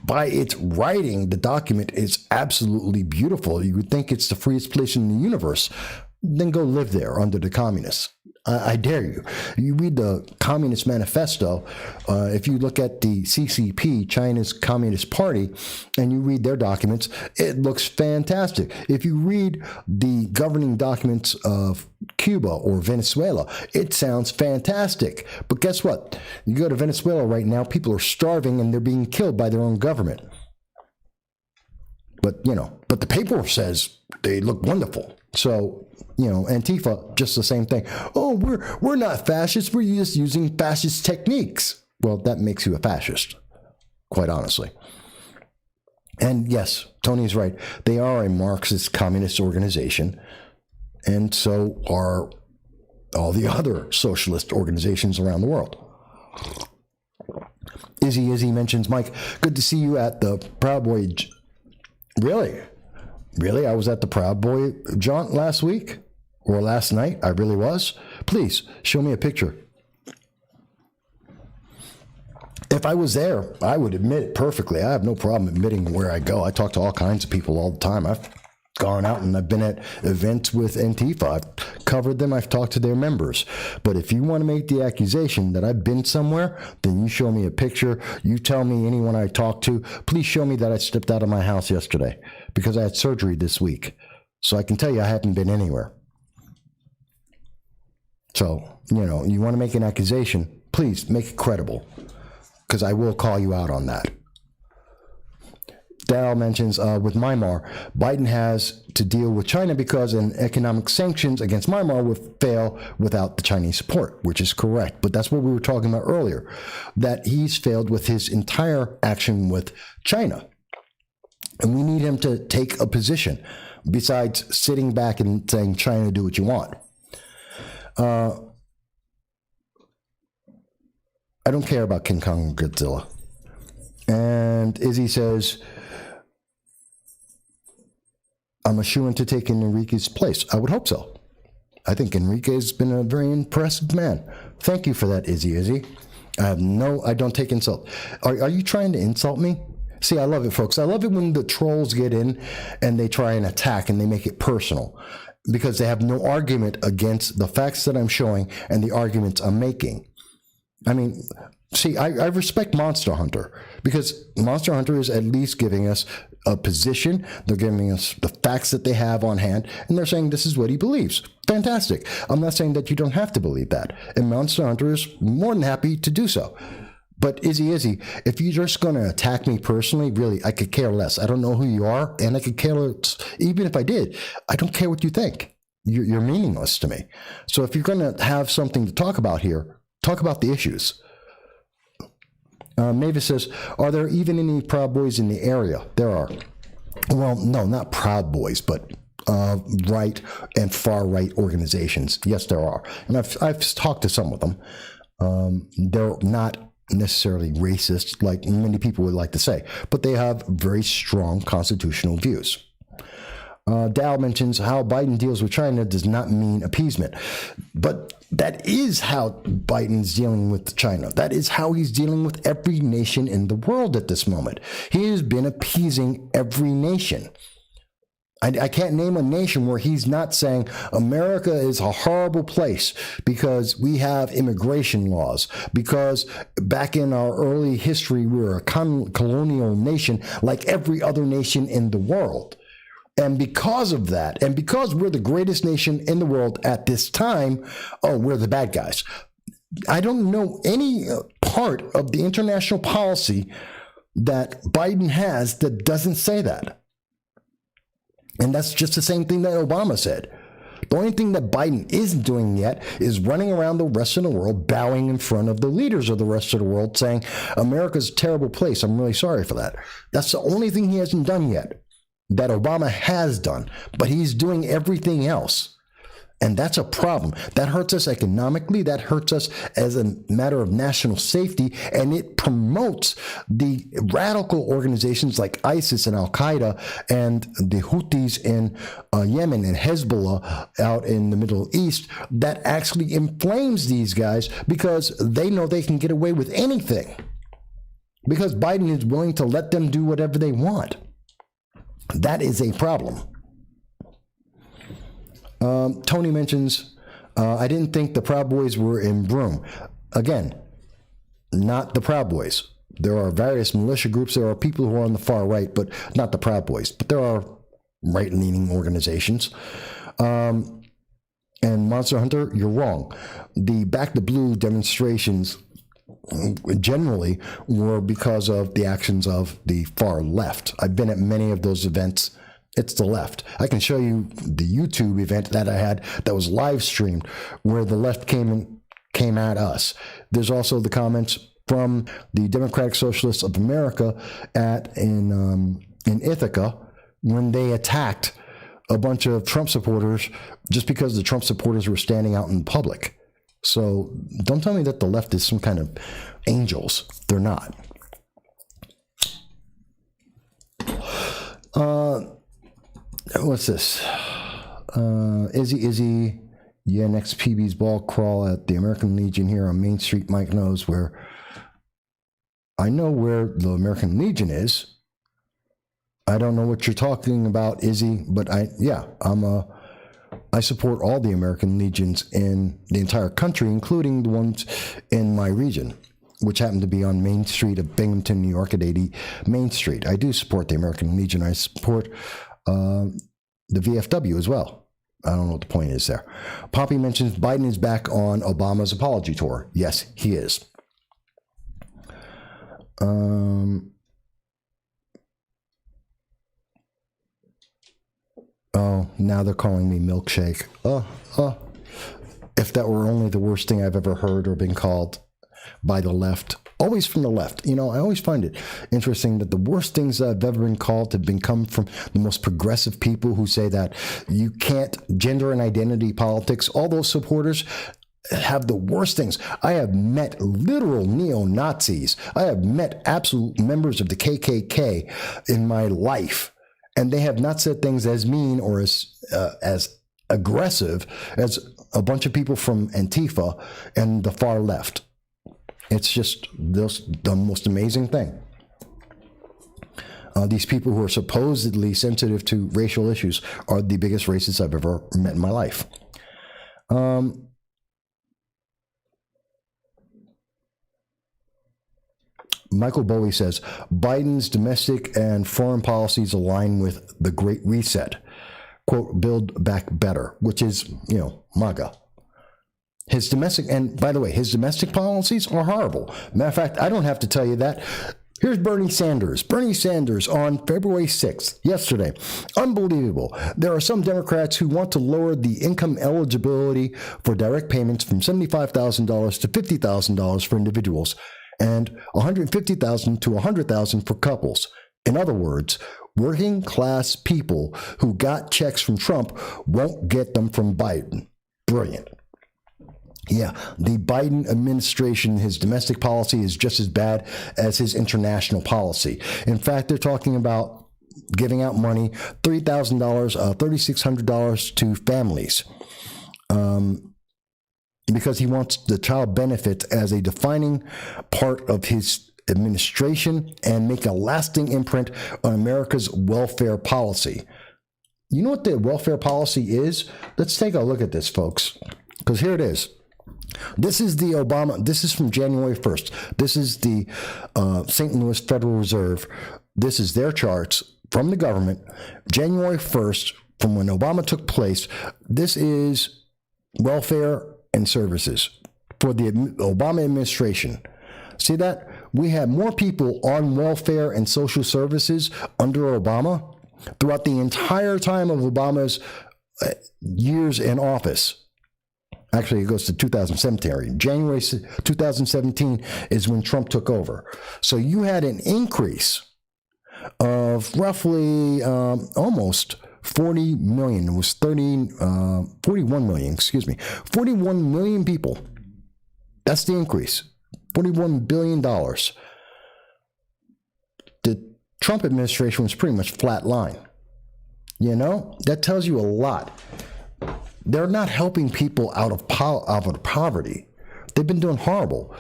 By its writing, the document is absolutely beautiful. You would think it's the freest place in the universe. Then go live there under the communists. I dare you. You read the Communist Manifesto, if you look at the CCP, China's Communist Party, and you read their documents, it looks fantastic. If you read the governing documents of Cuba or Venezuela, it sounds fantastic. But guess what? You go to Venezuela right now, people are starving and they're being killed by their own government. But, you know, but the paper says they look wonderful. So Antifa, just the same thing. Oh, we're not fascists. We're just using fascist techniques. Well, that makes you a fascist, quite honestly. And yes, Tony's right. They are a Marxist communist organization, and so are all the other socialist organizations around the world. Izzy mentions, Mike, good to see you at the Proud Boy. Really? I was at the Proud Boy jaunt last week or last night. I really was. Please show me a picture. If I was there, I would admit it perfectly. I have no problem admitting where I go. I talk to all kinds of people all the time. I've gone out and I've been at events with Antifa. I've covered them. I've talked to their members. But if you want to make the accusation that I've been somewhere, then you show me a picture. You tell me anyone I talked to. Please show me that I stepped out of my house yesterday because I had surgery this week. So I can tell you I haven't been anywhere. So, you want to make an accusation, please make it credible, because I will call you out on that. Daryl mentions, with Myanmar, Biden has to deal with China because an economic sanctions against Myanmar would fail without the Chinese support, which is correct. But that's what we were talking about earlier, that he's failed with his entire action with China. And we need him to take a position besides sitting back and saying, China, do what you want. I don't care about King Kong and Godzilla. And Izzy says, I'm a shoo-in to take Enrique's place. I would hope so. I think Enrique's been a very impressive man. Thank you for that, Izzy. I don't take insult. Are you trying to insult me? See, I love it, folks. I love it when the trolls get in and they try and attack and they make it personal because they have no argument against the facts that I'm showing and the arguments I'm making. I mean, see, I respect Monster Hunter because Monster Hunter is at least giving us a position. They're giving us the facts that they have on hand, and they're saying this is what he believes. Fantastic. I'm not saying that you don't have to believe that, and Monster Hunter is more than happy to do so. But Izzy, if you're just going to attack me personally, really, I could care less. I don't know who you are, and I could care less. Even if I did, I don't care what you think. You're meaningless to me. So if you're going to have something to talk about here, talk about the issues. Mavis says, are there even any Proud Boys in the area? There are. Well, no, not Proud Boys, but right and far right organizations. Yes, there are. And I've talked to some of them. They're not necessarily racist like many people would like to say, but they have very strong constitutional views. Dow mentions how Biden deals with China does not mean appeasement. But that is how Biden's dealing with China. That is how he's dealing with every nation in the world at this moment. He has been appeasing every nation. I can't name a nation where he's not saying America is a horrible place because we have immigration laws, because back in our early history, we were a colonial nation like every other nation in the world. And because of that, and because we're the greatest nation in the world at this time, we're the bad guys. I don't know any part of the international policy that Biden has that doesn't say that. And that's just the same thing that Obama said. The only thing that Biden isn't doing yet is running around the rest of the world, bowing in front of the leaders of the rest of the world, saying, America's a terrible place. I'm really sorry for that. That's the only thing he hasn't done yet that Obama has done, but he's doing everything else. And that's a problem. That hurts us economically. That hurts us as a matter of national safety. And it promotes the radical organizations like ISIS and Al-Qaeda and the Houthis in Yemen and Hezbollah out in the Middle East that actually inflames these guys because they know they can get away with anything because Biden is willing to let them do whatever they want. That is a problem. Tony mentions, I didn't think the Proud Boys were in Broome. Again, not the Proud Boys. There are various militia groups. There are people who are on the far right, but not the Proud Boys. But there are right-leaning organizations. And Monster Hunter, you're wrong. The Back the Blue demonstrations generally were because of the actions of the far left. I've been at many of those events, It's the left. I can show you the YouTube event that I had that was live streamed where the left came at us. There's also the comments from the Democratic Socialists of America in Ithaca when they attacked a bunch of Trump supporters just because the Trump supporters were standing out in public. So don't tell me that the left is some kind of angels. They're not. What's this? Izzy. Yeah, next PB's ball crawl at the American Legion here on Main Street. Mike knows where. I know where the American Legion is. I don't know what you're talking about, Izzy, but I support all the American Legions in the entire country, including the ones in my region, which happen to be on Main Street of Binghamton, New York at 80 Main Street. I do support the American Legion. I support the VFW as well. I don't know what the point is there. Poppy mentions Biden is back on Obama's apology tour. Yes, he is. Oh, now they're calling me milkshake. If that were only the worst thing I've ever heard or been called by the left. Always from the left. You know, I always find it interesting that the worst things I've ever been called have come from the most progressive people who say that you can't gender and identity politics. All those supporters have the worst things. I have met literal neo-Nazis. I have met absolute members of the KKK in my life, and they have not said things as mean or as aggressive as a bunch of people from Antifa and the far left. It's just the most amazing thing. These people who are supposedly sensitive to racial issues are the biggest racists I've ever met in my life. Michael Bowie says, Biden's domestic and foreign policies align with the Great Reset. Quote, build back better, which is, MAGA. His domestic, and by the way, his domestic policies are horrible. Matter of fact, I don't have to tell you that. Here's Bernie Sanders. Bernie Sanders on February 6th, yesterday. Unbelievable. There are some Democrats who want to lower the income eligibility for direct payments from $75,000 to $50,000 for individuals and $150,000 to $100,000 for couples. In other words, working class people who got checks from Trump won't get them from Biden. Brilliant. Yeah, the Biden administration, his domestic policy is just as bad as his international policy. In fact, they're talking about giving out money, $3,000, $3,600 to families, because he wants the child benefit as a defining part of his administration and make a lasting imprint on America's welfare policy. You know what the welfare policy is? Let's take a look at this, folks, because here it is. This is the Obama, this is from January 1st. This is the St. Louis Federal Reserve. This is their charts from the government. January 1st, from when Obama took place, this is welfare and services for the Obama administration. See that? We have more people on welfare and social services under Obama throughout the entire time of Obama's years in office. Actually, it goes to 2017. January 2017 is when Trump took over. So you had an increase of roughly almost 40 million. It was 41 million, excuse me. 41 million people. That's the increase. $41 billion. The Trump administration was pretty much flat line. That tells you a lot. They're not helping people out of poverty. They've been doing horrible.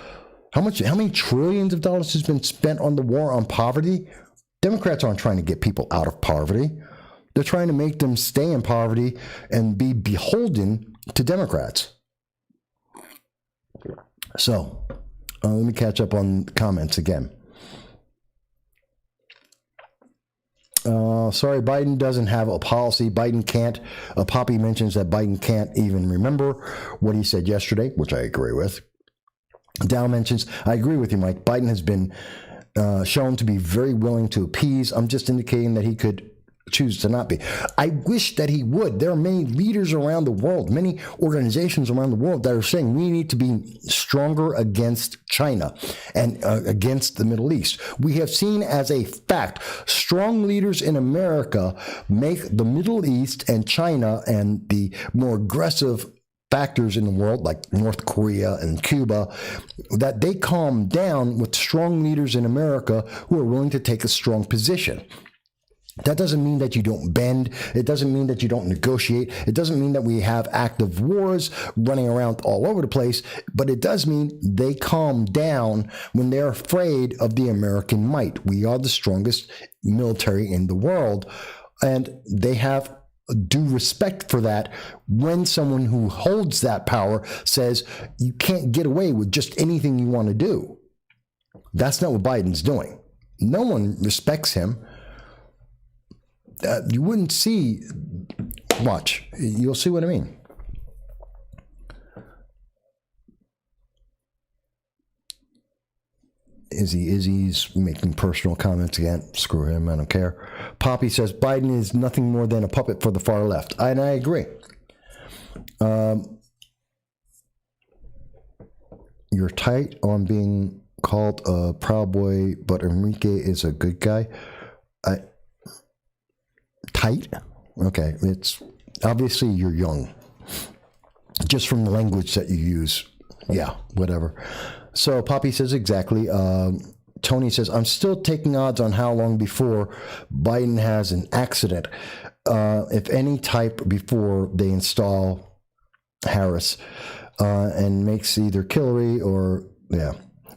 How many trillions of dollars has been spent on the war on poverty? Democrats aren't trying to get people out of poverty. They're trying to make them stay in poverty and be beholden to Democrats. So, let me catch up on comments again. Sorry, Biden doesn't have a policy. Biden can't. Poppy mentions that Biden can't even remember what he said yesterday, which I agree with. Dow mentions, I agree with you, Mike. Biden has been shown to be very willing to appease. I'm just indicating that he could choose to not be. I wish that he would. There are many leaders around the world, many organizations around the world that are saying we need to be stronger against China and against the Middle East. We have seen as a fact, strong leaders in America make the Middle East and China and the more aggressive factors in the world like North Korea and Cuba, that they calm down with strong leaders in America who are willing to take a strong position. That doesn't mean that you don't bend. It doesn't mean that you don't negotiate. It doesn't mean that we have active wars running around all over the place, but it does mean they calm down when they're afraid of the American might. We are the strongest military in the world, and they have due respect for that when someone who holds that power says you can't get away with just anything you want to do. That's not what Biden's doing. No one respects him. You wouldn't see, watch, you'll see what I mean. Izzy's making personal comments again. Screw him, I don't care. Poppy says Biden is nothing more than a puppet for the far left. And I agree. You're tight on being called a Proud Boy, but Enrique is a good guy. Tight? Okay, it's obviously you're young. Just from the language that you use. Yeah, whatever. So Poppy says exactly. Tony says, I'm still taking odds on how long before Biden has an accident, if any type, before they install Harris and makes either Hillary or, yeah.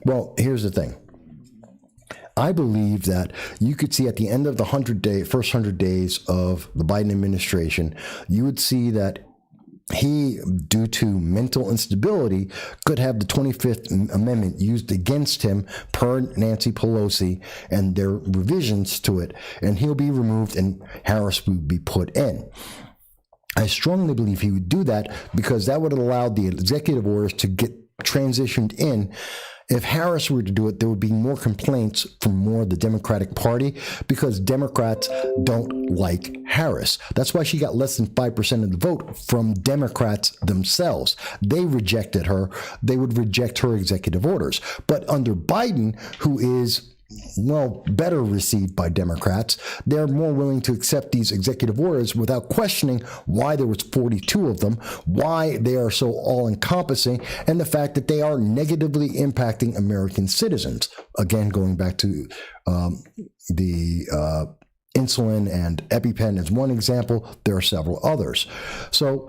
Well, here's the thing. I believe that you could see at the end of the first 100 days of the Biden administration, you would see that he, due to mental instability, could have the 25th Amendment used against him per Nancy Pelosi and their revisions to it, and he'll be removed and Harris would be put in. I strongly believe he would do that because that would allow the executive orders to get transitioned in. If Harris were to do it, there would be more complaints from more of the Democratic Party because Democrats don't like Harris. That's why she got less than 5% of the vote from Democrats themselves. They rejected her. They would reject her executive orders. But under Biden, who is, well, better received by Democrats, they're more willing to accept these executive orders without questioning why there was 42 of them, why they are so all-encompassing, and the fact that they are negatively impacting American citizens. Again, going back to the insulin and EpiPen as one example, there are several others. So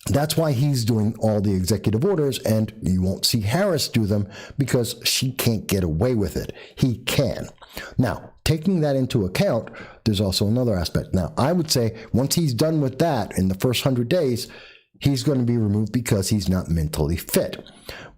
that's why he's doing all the executive orders, and you won't see Harris do them because she can't get away with it. He can. Now, taking that into account, there's also another aspect. Now, I would say once he's done with that in the first 100 days, he's going to be removed because he's not mentally fit.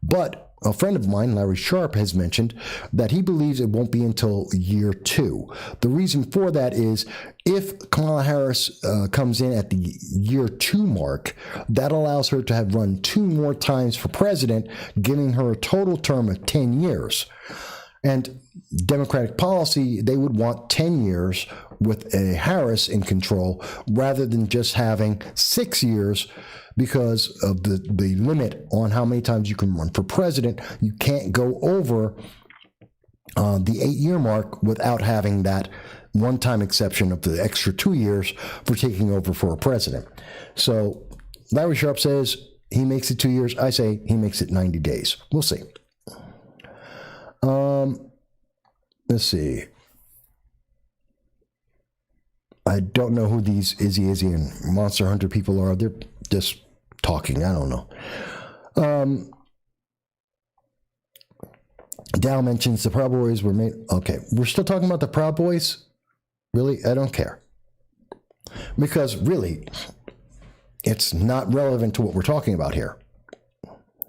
But a friend of mine, Larry Sharp, has mentioned that he believes it won't be until year 2. The reason for that is if Kamala Harris comes in at the year 2 mark, that allows her to have run 2 more times for president, giving her a total term of 10 years. And Democratic policy, they would want 10 years with a Harris in control rather than just having 6 years because of the limit on how many times you can run for president. You can't go over the 8-year mark without having that one-time exception of the extra 2 years for taking over for a president. So Larry Sharp says he makes it 2 years. I say he makes it 90 days. We'll see. Let's see. I don't know who these Izzy and Monster Hunter people are. They're just talking. I don't know. Dow mentions the Proud Boys were made. Okay, we're still talking about the Proud Boys? Really? I don't care. Because really, it's not relevant to what we're talking about here.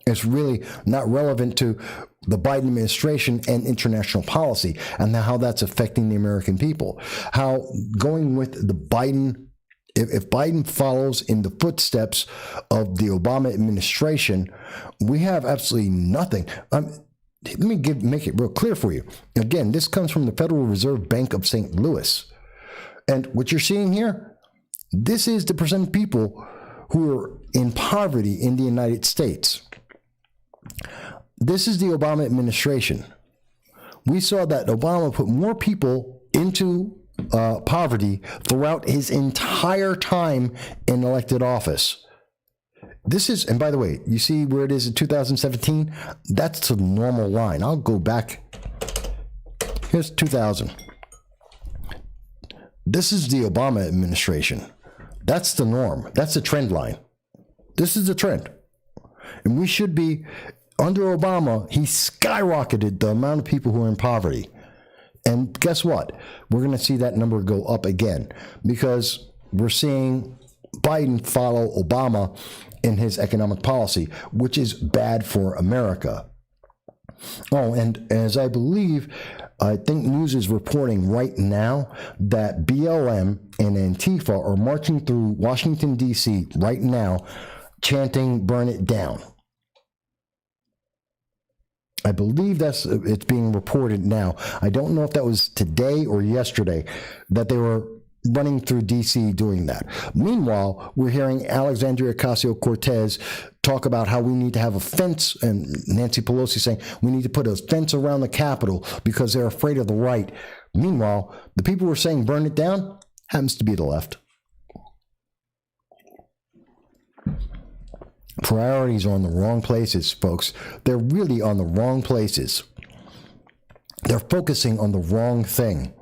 It's really not relevant to the Biden administration and international policy and how that's affecting the American people. How going with the Biden, if Biden follows in the footsteps of the Obama administration, we have absolutely nothing. Let me make it real clear for you. Again, this comes from the Federal Reserve Bank of St. Louis. And what you're seeing here, this is the percent of people who are in poverty in the United States. This is the Obama administration. We saw that Obama put more people into poverty throughout his entire time in elected office. This is, and by the way, you see where it is in 2017? That's the normal line. I'll go back. Here's 2000. This is the Obama administration. That's the norm. That's the trend line. This is the trend. And we should be, under Obama, he skyrocketed the amount of people who are in poverty. And guess what? We're going to see that number go up again because we're seeing Biden follow Obama in his economic policy, which is bad for America. Oh, and as I think news is reporting right now that BLM and Antifa are marching through Washington, D.C. right now, chanting, "Burn it down." I believe it's being reported now. I don't know if that was today or yesterday that they were running through D.C. doing that. Meanwhile, we're hearing Alexandria Ocasio-Cortez talk about how we need to have a fence, and Nancy Pelosi saying we need to put a fence around the Capitol because they're afraid of the right. Meanwhile, the people who are saying burn it down happens to be the left. Priorities are on the wrong places, folks. They're really on the wrong places. They're focusing on the wrong thing.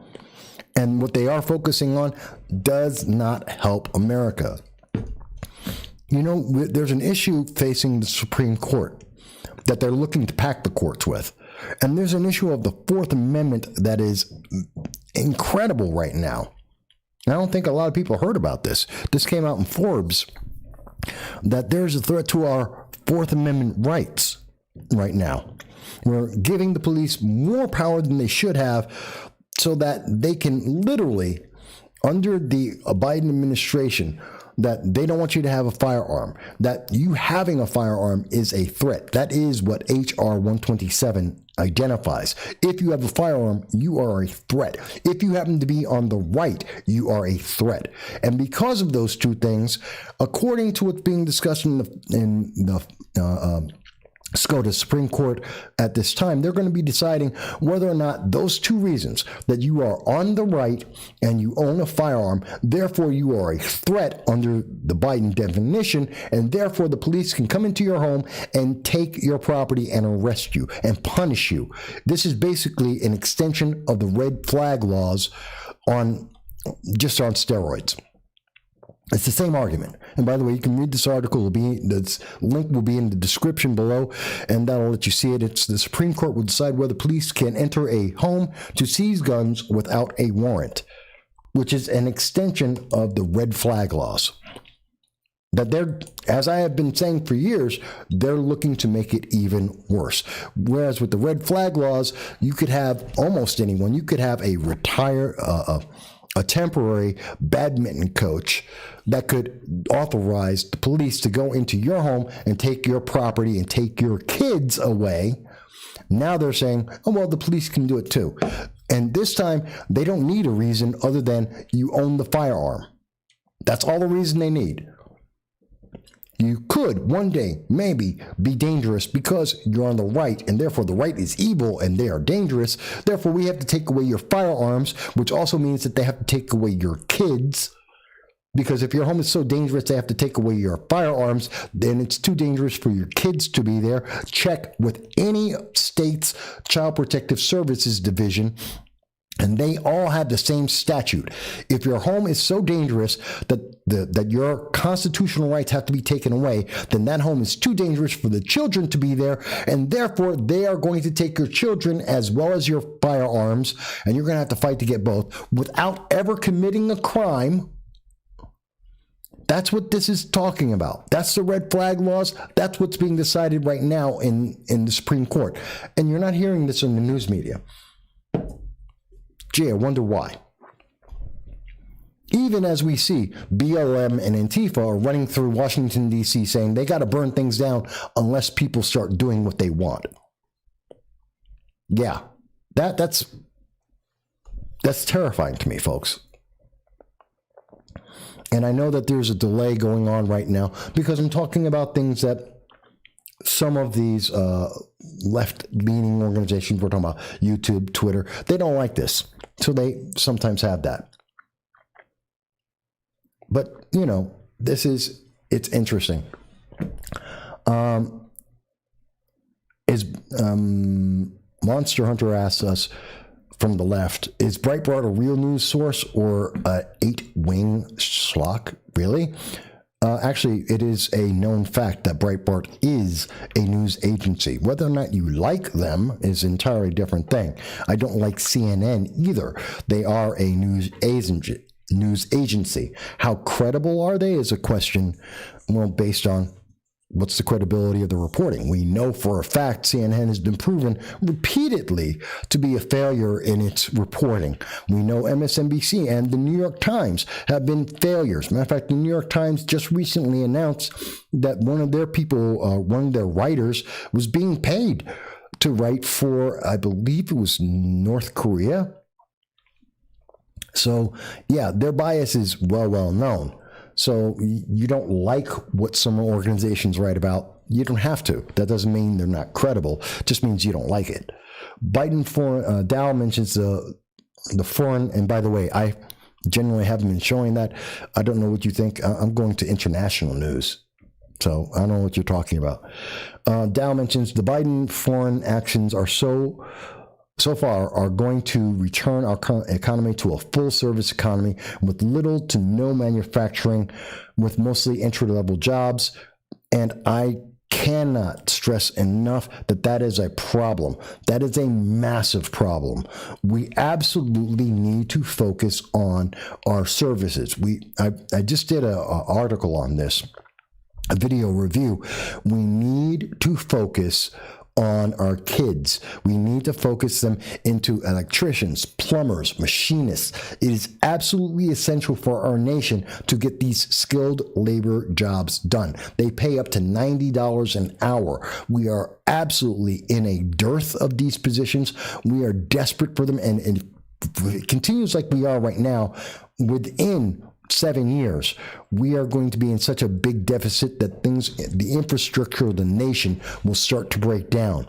And what they are focusing on does not help America. You know, there's an issue facing the Supreme Court that they're looking to pack the courts with. And there's an issue of the Fourth Amendment that is incredible right now. I don't think a lot of people heard about this. This came out in Forbes, that there's a threat to our Fourth Amendment rights right now. We're giving the police more power than they should have so that they can literally, under the Biden administration, that they don't want you to have a firearm, that you having a firearm is a threat. That is what H.R. 127 identifies. If you have a firearm, you are a threat. If you happen to be on the right, you are a threat. And because of those two things, according to what's being discussed in the SCOTUS Supreme Court at this time, they're going to be deciding whether or not those two reasons, that you are on the right and you own a firearm, therefore you are a threat under the Biden definition, and therefore the police can come into your home and take your property and arrest you and punish you. This is basically an extension of the red flag laws on steroids. It's the same argument. And by the way, you can read this article. This link will be in the description below, and that'll let you see it. It's the Supreme Court will decide whether police can enter a home to seize guns without a warrant, which is an extension of the red flag laws. But they're, as I have been saying for years, they're looking to make it even worse. Whereas with the red flag laws, you could have almost anyone. You could have a temporary badminton coach that could authorize the police to go into your home and take your property and take your kids away. Now they're saying, oh, well, the police can do it too. And this time, they don't need a reason other than you own the firearm. That's all the reason they need. You could one day maybe be dangerous because you're on the right, and therefore the right is evil and they are dangerous. Therefore, we have to take away your firearms, which also means that they have to take away your kids. Because if your home is so dangerous, they have to take away your firearms, then it's too dangerous for your kids to be there. Check with any state's Child Protective Services division, and they all have the same statute. If your home is so dangerous that your constitutional rights have to be taken away, then that home is too dangerous for the children to be there, and therefore they are going to take your children as well as your firearms, and you're going to have to fight to get both without ever committing a crime. That's what this is talking about. That's the red flag laws. That's what's being decided right now in the Supreme Court. And you're not hearing this in the news media. Gee, I wonder why. Even as we see BLM and Antifa are running through Washington, D.C. saying they got to burn things down unless people start doing what they want. Yeah, that's terrifying to me, folks. And I know that there's a delay going on right now because I'm talking about things that some of these left-leaning organizations, we're talking about YouTube, Twitter, they don't like this. So they sometimes have that. But, you know, it's interesting. Monster Hunter asks us from the left, is Breitbart a real news source or a 8-wing schlock? Really? Actually, it is a known fact that Breitbart is a news agency. Whether or not you like them is an entirely different thing. I don't like CNN either. They are a news agency. How credible are they is a question, well, based on what's the credibility of the reporting. We know for a fact CNN has been proven repeatedly to be a failure in its reporting. We know MSNBC and the New York Times have been failures. Matter of fact, the New York Times just recently announced that one of their people, one of their writers, was being paid to write for, I believe it was North Korea. So, yeah, their bias is well known. So you don't like what some organizations write about. You don't have to. That doesn't mean they're not credible. It just means you don't like it. Biden foreign, Dow mentions the foreign, and by the way, I generally haven't been showing that. I don't know what you think. I'm going to international news, so I don't know what you're talking about. Dow mentions the Biden foreign actions are so far are going to return our economy to a full-service economy with little to no manufacturing, with mostly entry-level jobs. And I cannot stress enough that that is a problem. That is a massive problem. We absolutely need to focus on our services. I just did an article on this, a video review. We need to focus on our kids. We need to focus them into electricians, plumbers, machinists. It is absolutely essential for our nation to get these skilled labor jobs done. They pay up to $90 an hour. We are absolutely in a dearth of these positions. We are desperate for them, and it continues like we are right now. Within 7 years, we are going to be in such a big deficit that the infrastructure of the nation will start to break down.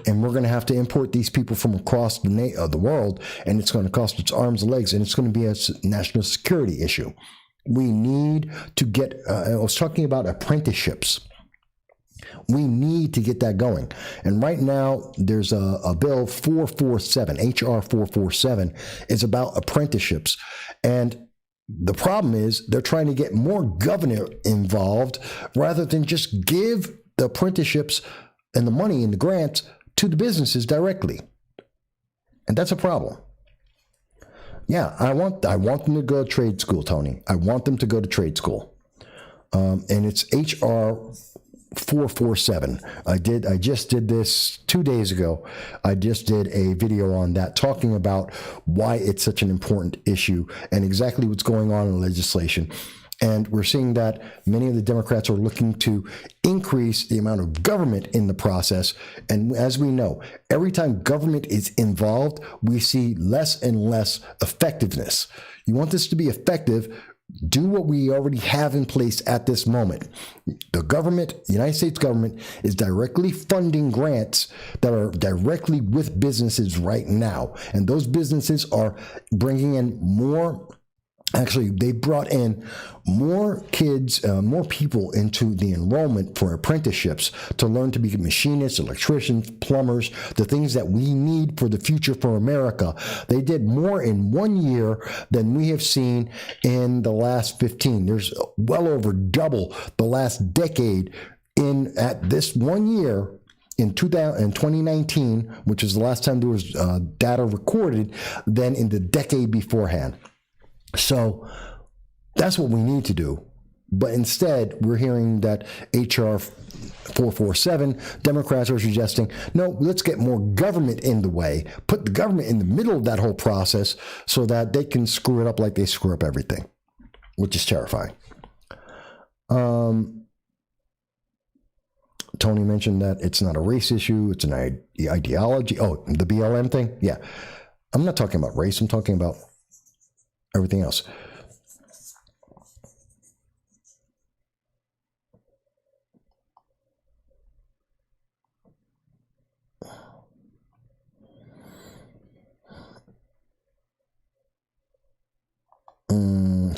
And we're going to have to import these people from across the world, and it's going to cost its arms and legs, and it's going to be a national security issue. We need to get, I was talking about apprenticeships. We need to get that going. And right now, there's a bill 447, HR 447, is about apprenticeships. And the problem is they're trying to get more government involved rather than just give the apprenticeships and the money and the grants to the businesses directly. And that's a problem. Yeah, I want them to go to trade school, Tony. I want them to go to trade school. And it's HR 447. I just did this 2 days ago. I just did a video on that, talking about why it's such an important issue and exactly what's going on in legislation. And we're seeing that many of the Democrats are looking to increase the amount of government in the process. And as we know, every time government is involved, we see less and less effectiveness. You want this to be effective, do what we already have in place at this moment. The government, the United States government, is directly funding grants that are directly with businesses right now. And those businesses are bringing in more. Actually, they brought in more kids, more people into the enrollment for apprenticeships to learn to be machinists, electricians, plumbers, the things that we need for the future for America. They did more in 1 year than we have seen in the last 15. There's well over double the last decade at this 1 year. In 2019, which is the last time there was data recorded, than in the decade beforehand. So that's what we need to do. But instead, we're hearing that HR 447, Democrats are suggesting, no, let's get more government in the way, put the government in the middle of that whole process so that they can screw it up like they screw up everything, which is terrifying. Tony mentioned that it's not a race issue, it's an ideology. Oh, the BLM thing? Yeah. I'm not talking about race, I'm talking about everything else.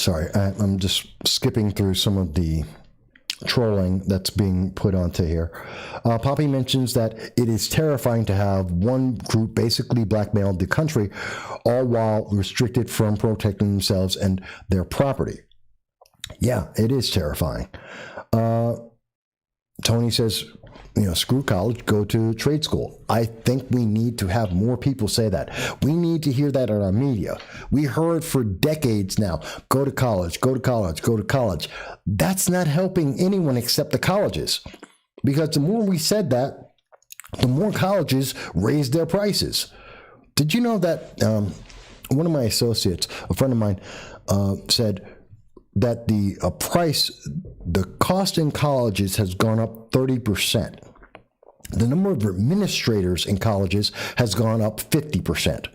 Sorry, I'm just skipping through some of the trolling that's being put onto here. Poppy mentions that it is terrifying to have one group basically blackmail the country, all while restricted from protecting themselves and their property. Yeah, it is terrifying. Tony says, screw college, go to trade school. I think we need to have more people say that. We need to hear that in our media. We heard for decades now, go to college, go to college, go to college. That's not helping anyone except the colleges. Because the more we said that, the more colleges raised their prices. Did you know that one of my associates, a friend of mine, said that the cost in colleges has gone up 30%. The number of administrators in colleges has gone up 50%.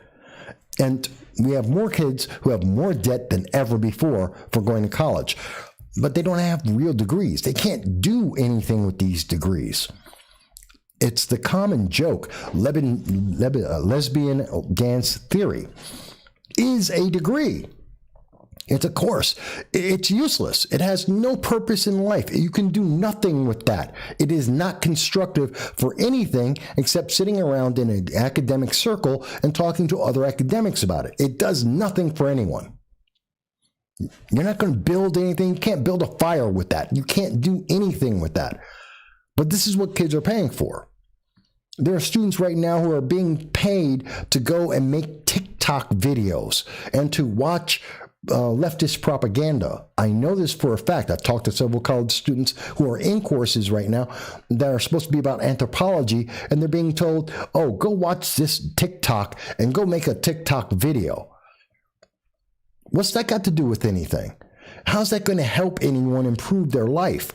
And we have more kids who have more debt than ever before for going to college. But they don't have real degrees. They can't do anything with these degrees. It's the common joke. Lesbian dance theory is a degree. It's a course. It's useless. It has no purpose in life. You can do nothing with that. It is not constructive for anything except sitting around in an academic circle and talking to other academics about it. It does nothing for anyone. You're not going to build anything. You can't build a fire with that. You can't do anything with that. But this is what kids are paying for. There are students right now who are being paid to go and make TikTok videos and to watch leftist propaganda. I know this for a fact. I've talked to several college students who are in courses right now that are supposed to be about anthropology, and they're being told, oh, go watch this TikTok and go make a TikTok video. What's that got to do with anything? How's that going to help anyone improve their life?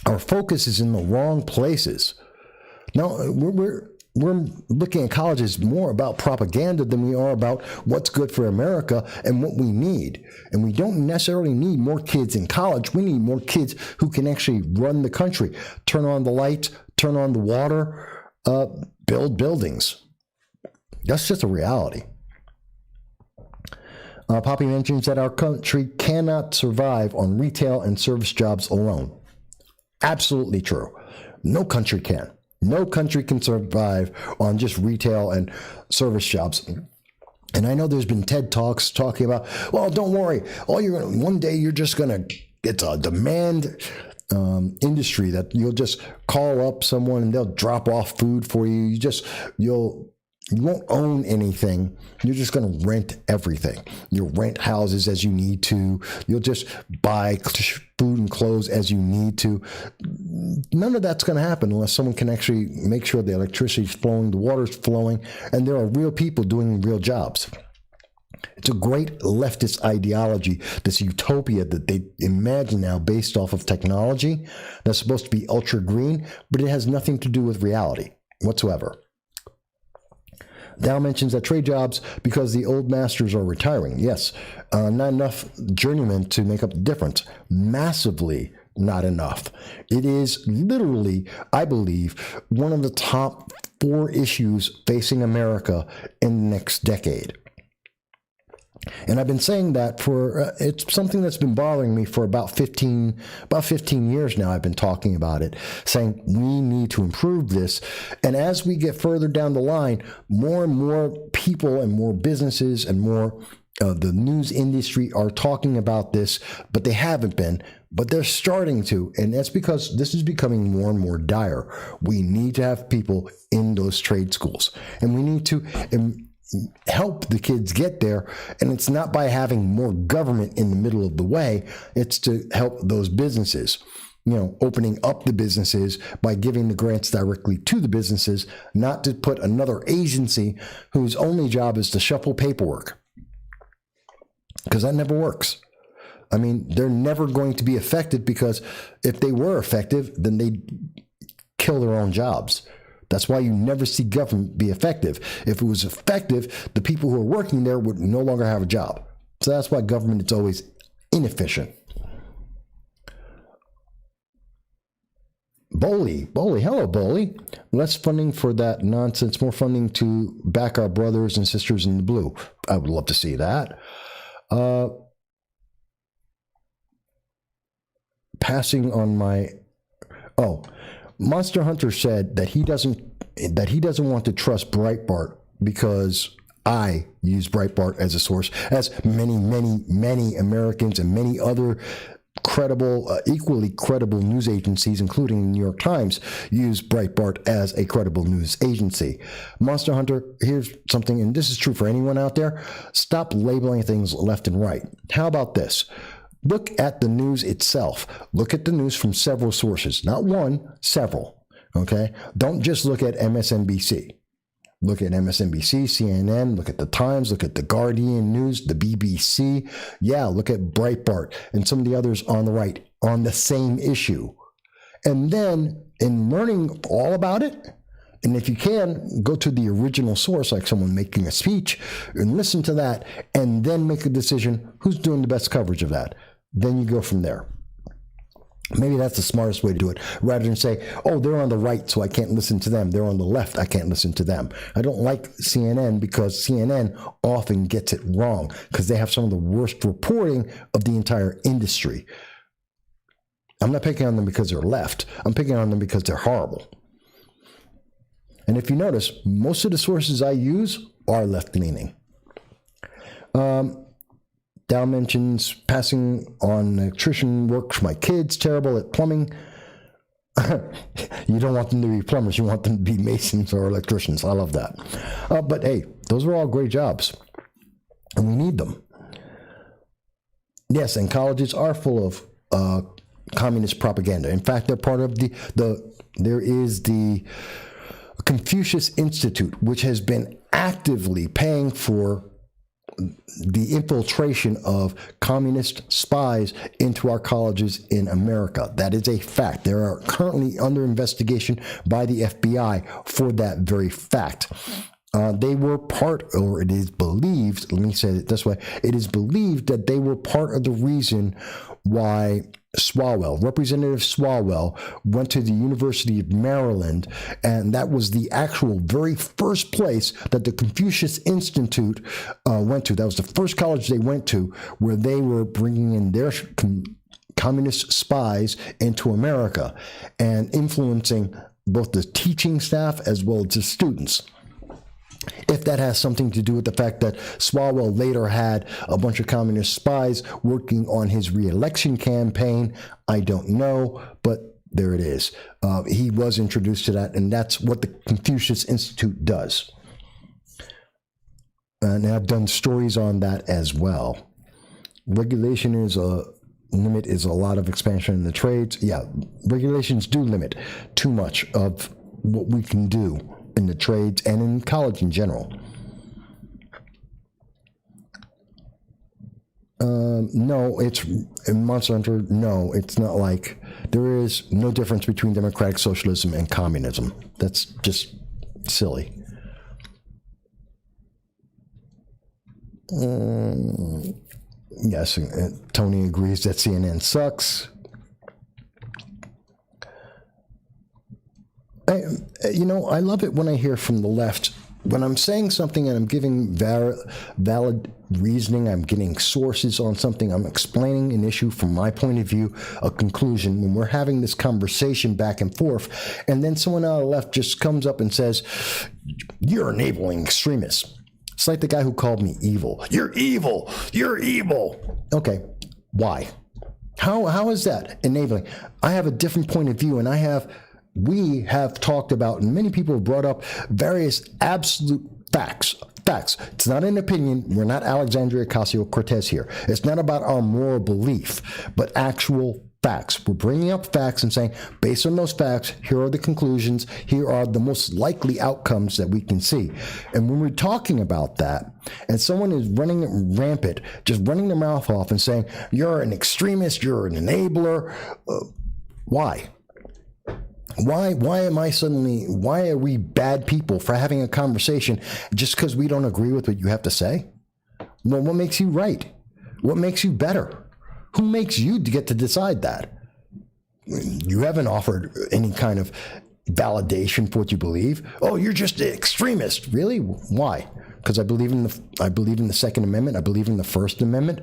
Our focus is in the wrong places. Now, we're looking at colleges more about propaganda than we are about what's good for America and what we need. And we don't necessarily need more kids in college. We need more kids who can actually run the country, turn on the lights, turn on the water, build buildings. That's just a reality. Poppy mentions that our country cannot survive on retail and service jobs alone. Absolutely true. No country can. No country can survive on just retail and service jobs. And I know there's been TED Talks talking about, well, don't worry. One day you're just going to, it's a demand industry that you'll just call up someone and they'll drop off food for you. You won't own anything. You're just going to rent everything. You'll rent houses as you need to. You'll just buy food and clothes as you need to. None of that's going to happen unless someone can actually make sure the electricity is flowing, the water is flowing, and there are real people doing real jobs. It's a great leftist ideology, this utopia that they imagine now based off of technology that's supposed to be ultra green, but it has nothing to do with reality whatsoever. Dow mentions that trade jobs because the old masters are retiring. Yes, not enough journeymen to make up the difference. Massively not enough. It is literally, I believe, one of the top 4 issues facing America in the next decade. And I've been saying that for, it's something that's been bothering me for about 15 years now. I've been talking about it, saying we need to improve this. And as we get further down the line, more and more people and more businesses and more the news industry are talking about this, but they haven't been, but they're starting to. And that's because this is becoming more and more dire. We need to have people in those trade schools, and we need to help the kids get there. And it's not by having more government in the middle of the way. It's to help those businesses, opening up the businesses by giving the grants directly to the businesses, not to put another agency whose only job is to shuffle paperwork, because that never works. I mean, they're never going to be effective, because if they were effective, then they'd kill their own jobs. That's why you never see government be effective. If it was effective, the people who are working there would no longer have a job. So that's why government is always inefficient. Boley, hello, Boley. Less funding for that nonsense, more funding to back our brothers and sisters in the blue. I would love to see that. passing on my... Oh, Monster Hunter said that he doesn't want to trust Breitbart because I use Breitbart as a source, as many Americans and many other credible, equally credible news agencies, including the New York Times, use Breitbart as a credible news agency. Monster Hunter, here's something, and this is true for anyone out there: stop labeling things left and right. How about this? Look at the news itself. Look at the news from several sources, not one, several. Okay? Don't just look at MSNBC. Look at MSNBC, CNN, look at the Times, look at the Guardian News, the BBC. Yeah, look at Breitbart and some of the others on the right on the same issue. And then in learning all about it, and if you can, go to the original source, like someone making a speech, and listen to that, and then make a decision who's doing the best coverage of that. Then you go from there. Maybe that's the smartest way to do it, rather than say, oh, they're on the right, so I can't listen to them. They're on the left, I can't listen to them. I don't like CNN because CNN often gets it wrong because they have some of the worst reporting of the entire industry. I'm not picking on them because they're left. I'm picking on them because they're horrible. And if you notice, most of the sources I use are left-leaning. Dow mentions passing on electrician work for my kids, terrible at plumbing. You don't want them to be plumbers. You want them to be masons or electricians. I love that. But hey, those are all great jobs, and we need them. Yes, and colleges are full of communist propaganda. In fact, they're part of there is the Confucius Institute, which has been actively paying for the infiltration of communist spies into our colleges in America. That is a fact. They are currently under investigation by the FBI for that very fact. They were part, or it is believed, let me say it this way, it is believed that they were part of the reason why Representative Swalwell went to the University of Maryland, and that was the actual very first place that the Confucius Institute went to. That was the first college they went to where they were bringing in their communist spies into America and influencing both the teaching staff as well as the students. If that has something to do with the fact that Swalwell later had a bunch of communist spies working on his re-election campaign, I don't know, but there it is. He was introduced to that, and that's what the Confucius Institute does. And I've done stories on that as well. Regulation is a lot of expansion in the trades. Yeah, regulations do limit too much of what we can do in the trades and in college in general. No, it's in Monster Hunter. No, it's not like there is no difference between democratic socialism and communism. That's just silly. Yes, Tony agrees that CNN sucks. I love it when I hear from the left. When I'm saying something and I'm giving valid reasoning, I'm getting sources on something, I'm explaining an issue from my point of view, a conclusion, when we're having this conversation back and forth, and then someone on the left just comes up and says, you're enabling extremists. It's like the guy who called me evil. You're evil. You're evil. Okay, why? How is that enabling? I have a different point of view, and we have talked about, and many people have brought up various absolute facts. It's not an opinion. We're not Alexandria Ocasio-Cortez here. It's not about our moral belief, but actual facts. We're bringing up facts and saying, based on those facts, here are the conclusions. Here are the most likely outcomes that we can see. And when we're talking about that, and someone is running rampant, just running their mouth off and saying, you're an extremist, you're an enabler, why? Why are we bad people for having a conversation just because we don't agree with what you have to say? Well, what makes you right? What makes you better? Who makes you to get to decide that? You haven't offered any kind of validation for what you believe. Oh, you're just an extremist. Really? Why? Because I believe in the Second Amendment. I believe in the First Amendment.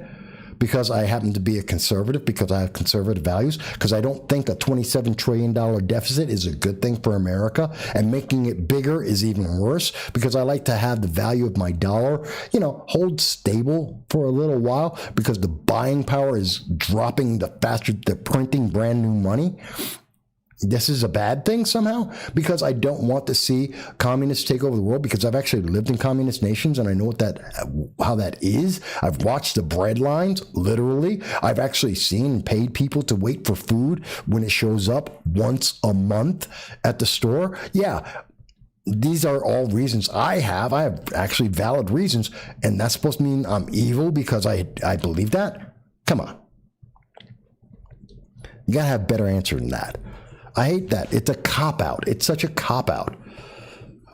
because I happen to be a conservative, because I have conservative values, because I don't think a $27 trillion deficit is a good thing for America, and making it bigger is even worse, because I like to have the value of my dollar, hold stable for a little while, because the buying power is dropping the faster they're printing brand new money. This is a bad thing somehow, because I don't want to see communists take over the world, because I've actually lived in communist nations and I know how that is. I've watched the bread lines, literally. I've actually seen and paid people to wait for food when it shows up once a month at the store. Yeah, these are all reasons I have actually valid reasons, and that's supposed to mean I'm evil because I believe that? Come on. You gotta have a better answer than that. I hate that. It's a cop-out. It's such a cop-out.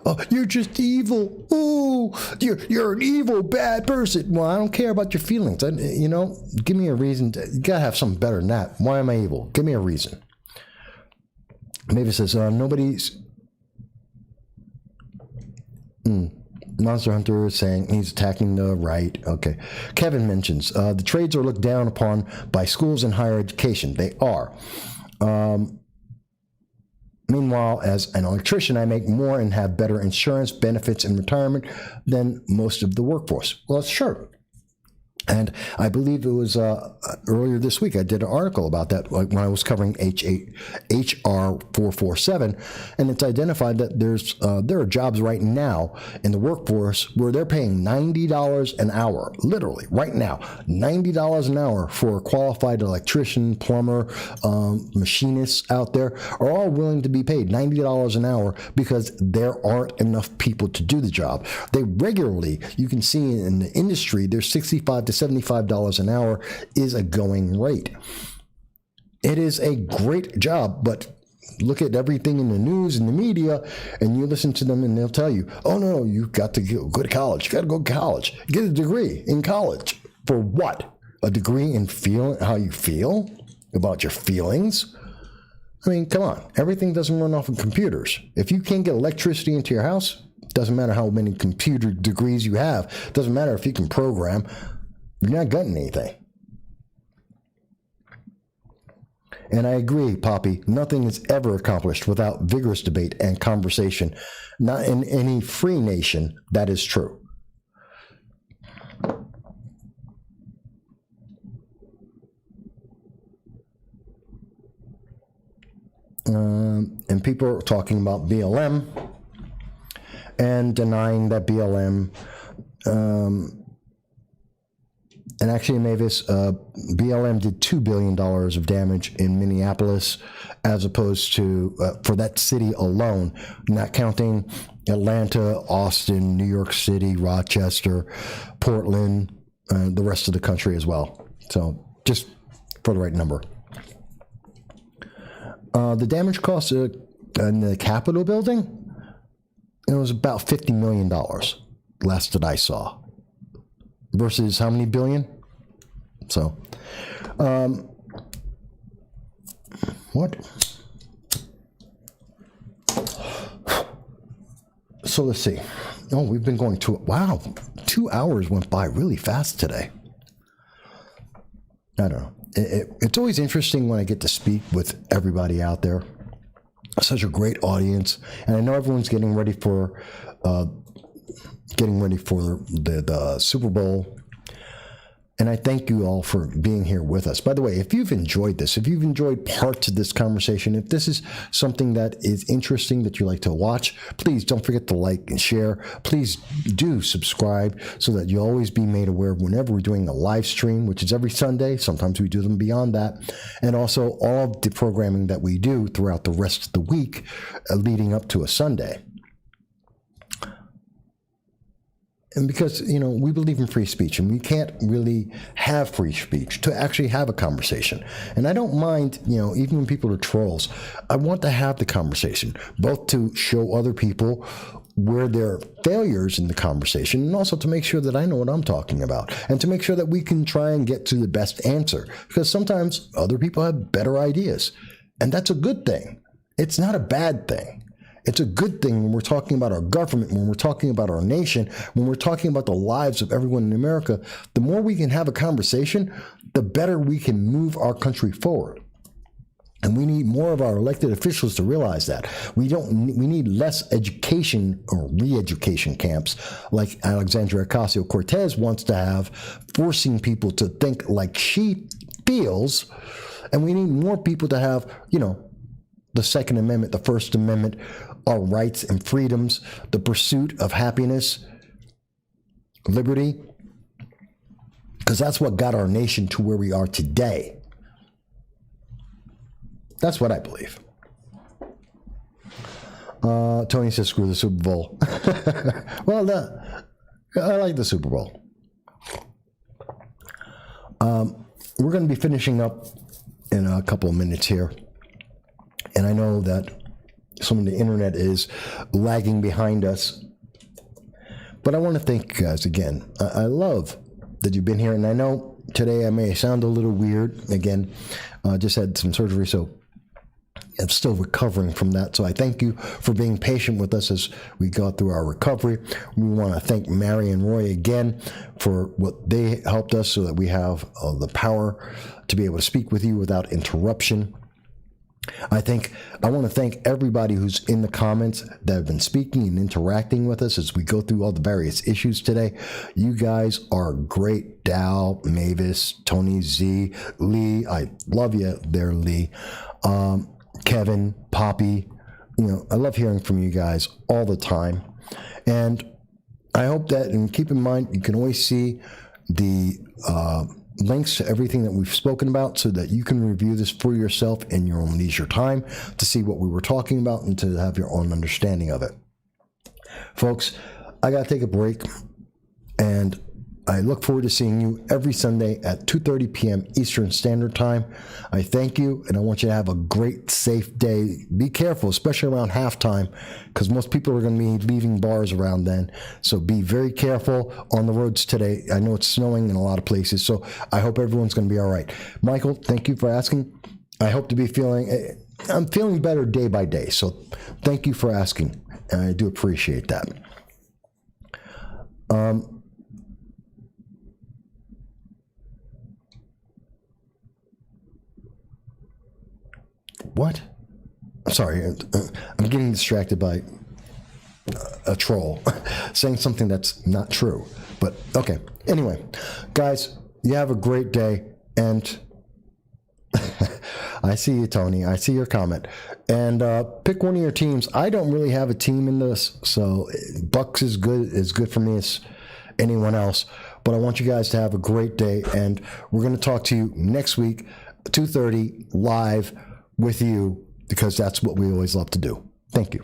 Oh, you're just evil. Oh, you're an evil, bad person. Well, I don't care about your feelings. Give me a reason. You got to have something better than that. Why am I evil? Give me a reason. Mavis says, nobody's... Monster Hunter is saying he's attacking the right. Okay. Kevin mentions, the trades are looked down upon by schools and higher education. They are. Meanwhile, as an electrician, I make more and have better insurance, benefits, and retirement than most of the workforce. Well, sure. And I believe it was earlier this week, I did an article about that when I was covering HR 447, and it's identified that there are jobs right now in the workforce where they're paying $90 an hour, literally right now, $90 an hour for a qualified electrician, plumber, machinists out there are all willing to be paid $90 an hour because there aren't enough people to do the job. They regularly, you can see in the industry, there's $65 to $75 an hour is a going rate. It is a great job, but look at everything in the news and the media, and you listen to them, and they'll tell you, oh, no, you've got to go to college. You got to go to college. Get a degree in college. For what? A degree in how you feel? About your feelings? I mean, come on. Everything doesn't run off of computers. If you can't get electricity into your house, doesn't matter how many computer degrees you have. Doesn't matter if you can program. You're not getting anything. And I agree, Poppy, nothing is ever accomplished without vigorous debate and conversation. Not in any free nation, that is true. And people are talking about BLM and denying that BLM... And actually, Mavis, BLM did $2 billion of damage in Minneapolis, as opposed to, for that city alone, not counting Atlanta, Austin, New York City, Rochester, Portland, the rest of the country as well. So just for the right number. The damage cost in the Capitol building, it was about $50 million, last that I saw. Versus how many billion? So, what? So let's see. Oh, we've been going wow, 2 hours went by really fast today. I don't know. It's always interesting when I get to speak with everybody out there. Such a great audience. And I know everyone's getting ready for the Super Bowl. And I thank you all for being here with us. By the way, if you've enjoyed this, if you've enjoyed parts of this conversation, if this is something that is interesting that you like to watch, please don't forget to like and share. Please do subscribe so that you'll always be made aware whenever we're doing a live stream, which is every Sunday. Sometimes we do them beyond that. And also all of the programming that we do throughout the rest of the week leading up to a Sunday. And because, we believe in free speech, and we can't really have free speech to actually have a conversation. And I don't mind, even when people are trolls, I want to have the conversation, both to show other people where there are failures in the conversation, and also to make sure that I know what I'm talking about, and to make sure that we can try and get to the best answer. Because sometimes other people have better ideas, and that's a good thing. It's not a bad thing. It's a good thing when we're talking about our government, when we're talking about our nation, when we're talking about the lives of everyone in America. The more we can have a conversation, the better we can move our country forward. And we need more of our elected officials to realize that. We need less education or re-education camps like Alexandria Ocasio-Cortez wants to have, forcing people to think like she feels. And we need more people to have, the Second Amendment, the First Amendment, our rights and freedoms, the pursuit of happiness, liberty, because that's what got our nation to where we are today. That's what I believe. Tony says, screw the Super Bowl. Well, I like the Super Bowl. We're going to be finishing up in a couple of minutes here. And I know that some of the internet is lagging behind us. But I want to thank you guys again. I love that you've been here. And I know today I may sound a little weird. Again, just had some surgery, so I'm still recovering from that. So I thank you for being patient with us as we go through our recovery. We want to thank Mary and Roy again for what they helped us so that we have the power to be able to speak with you without interruption. I want to thank everybody who's in the comments that have been speaking and interacting with us as we go through all the various issues today. You guys are great. Dal, Mavis, Tony Z, Lee, I love you there, Lee. Kevin, Poppy, I love hearing from you guys all the time. And I hope that, and keep in mind, you can always see the links to everything that we've spoken about so that you can review this for yourself in your own leisure time to see what we were talking about and to have your own understanding of it. Folks, I got to take a break, and I look forward to seeing you every Sunday at 2:30 p.m. Eastern Standard Time. I thank you, and I want you to have a great, safe day. Be careful, especially around halftime, because most people are going to be leaving bars around then. So be very careful on the roads today. I know it's snowing in a lot of places, so I hope everyone's going to be all right. Michael, thank you for asking. I hope to be I'm feeling better day by day, so thank you for asking, and I do appreciate that. What? Sorry, I'm getting distracted by a troll saying something that's not true. But okay. Anyway, guys, you have a great day. And I see you, Tony. I see your comment. And pick one of your teams. I don't really have a team in this, so Bucks is good for me as anyone else. But I want you guys to have a great day. And we're going to talk to you next week, 2:30 live with you, because that's what we always love to do. Thank you.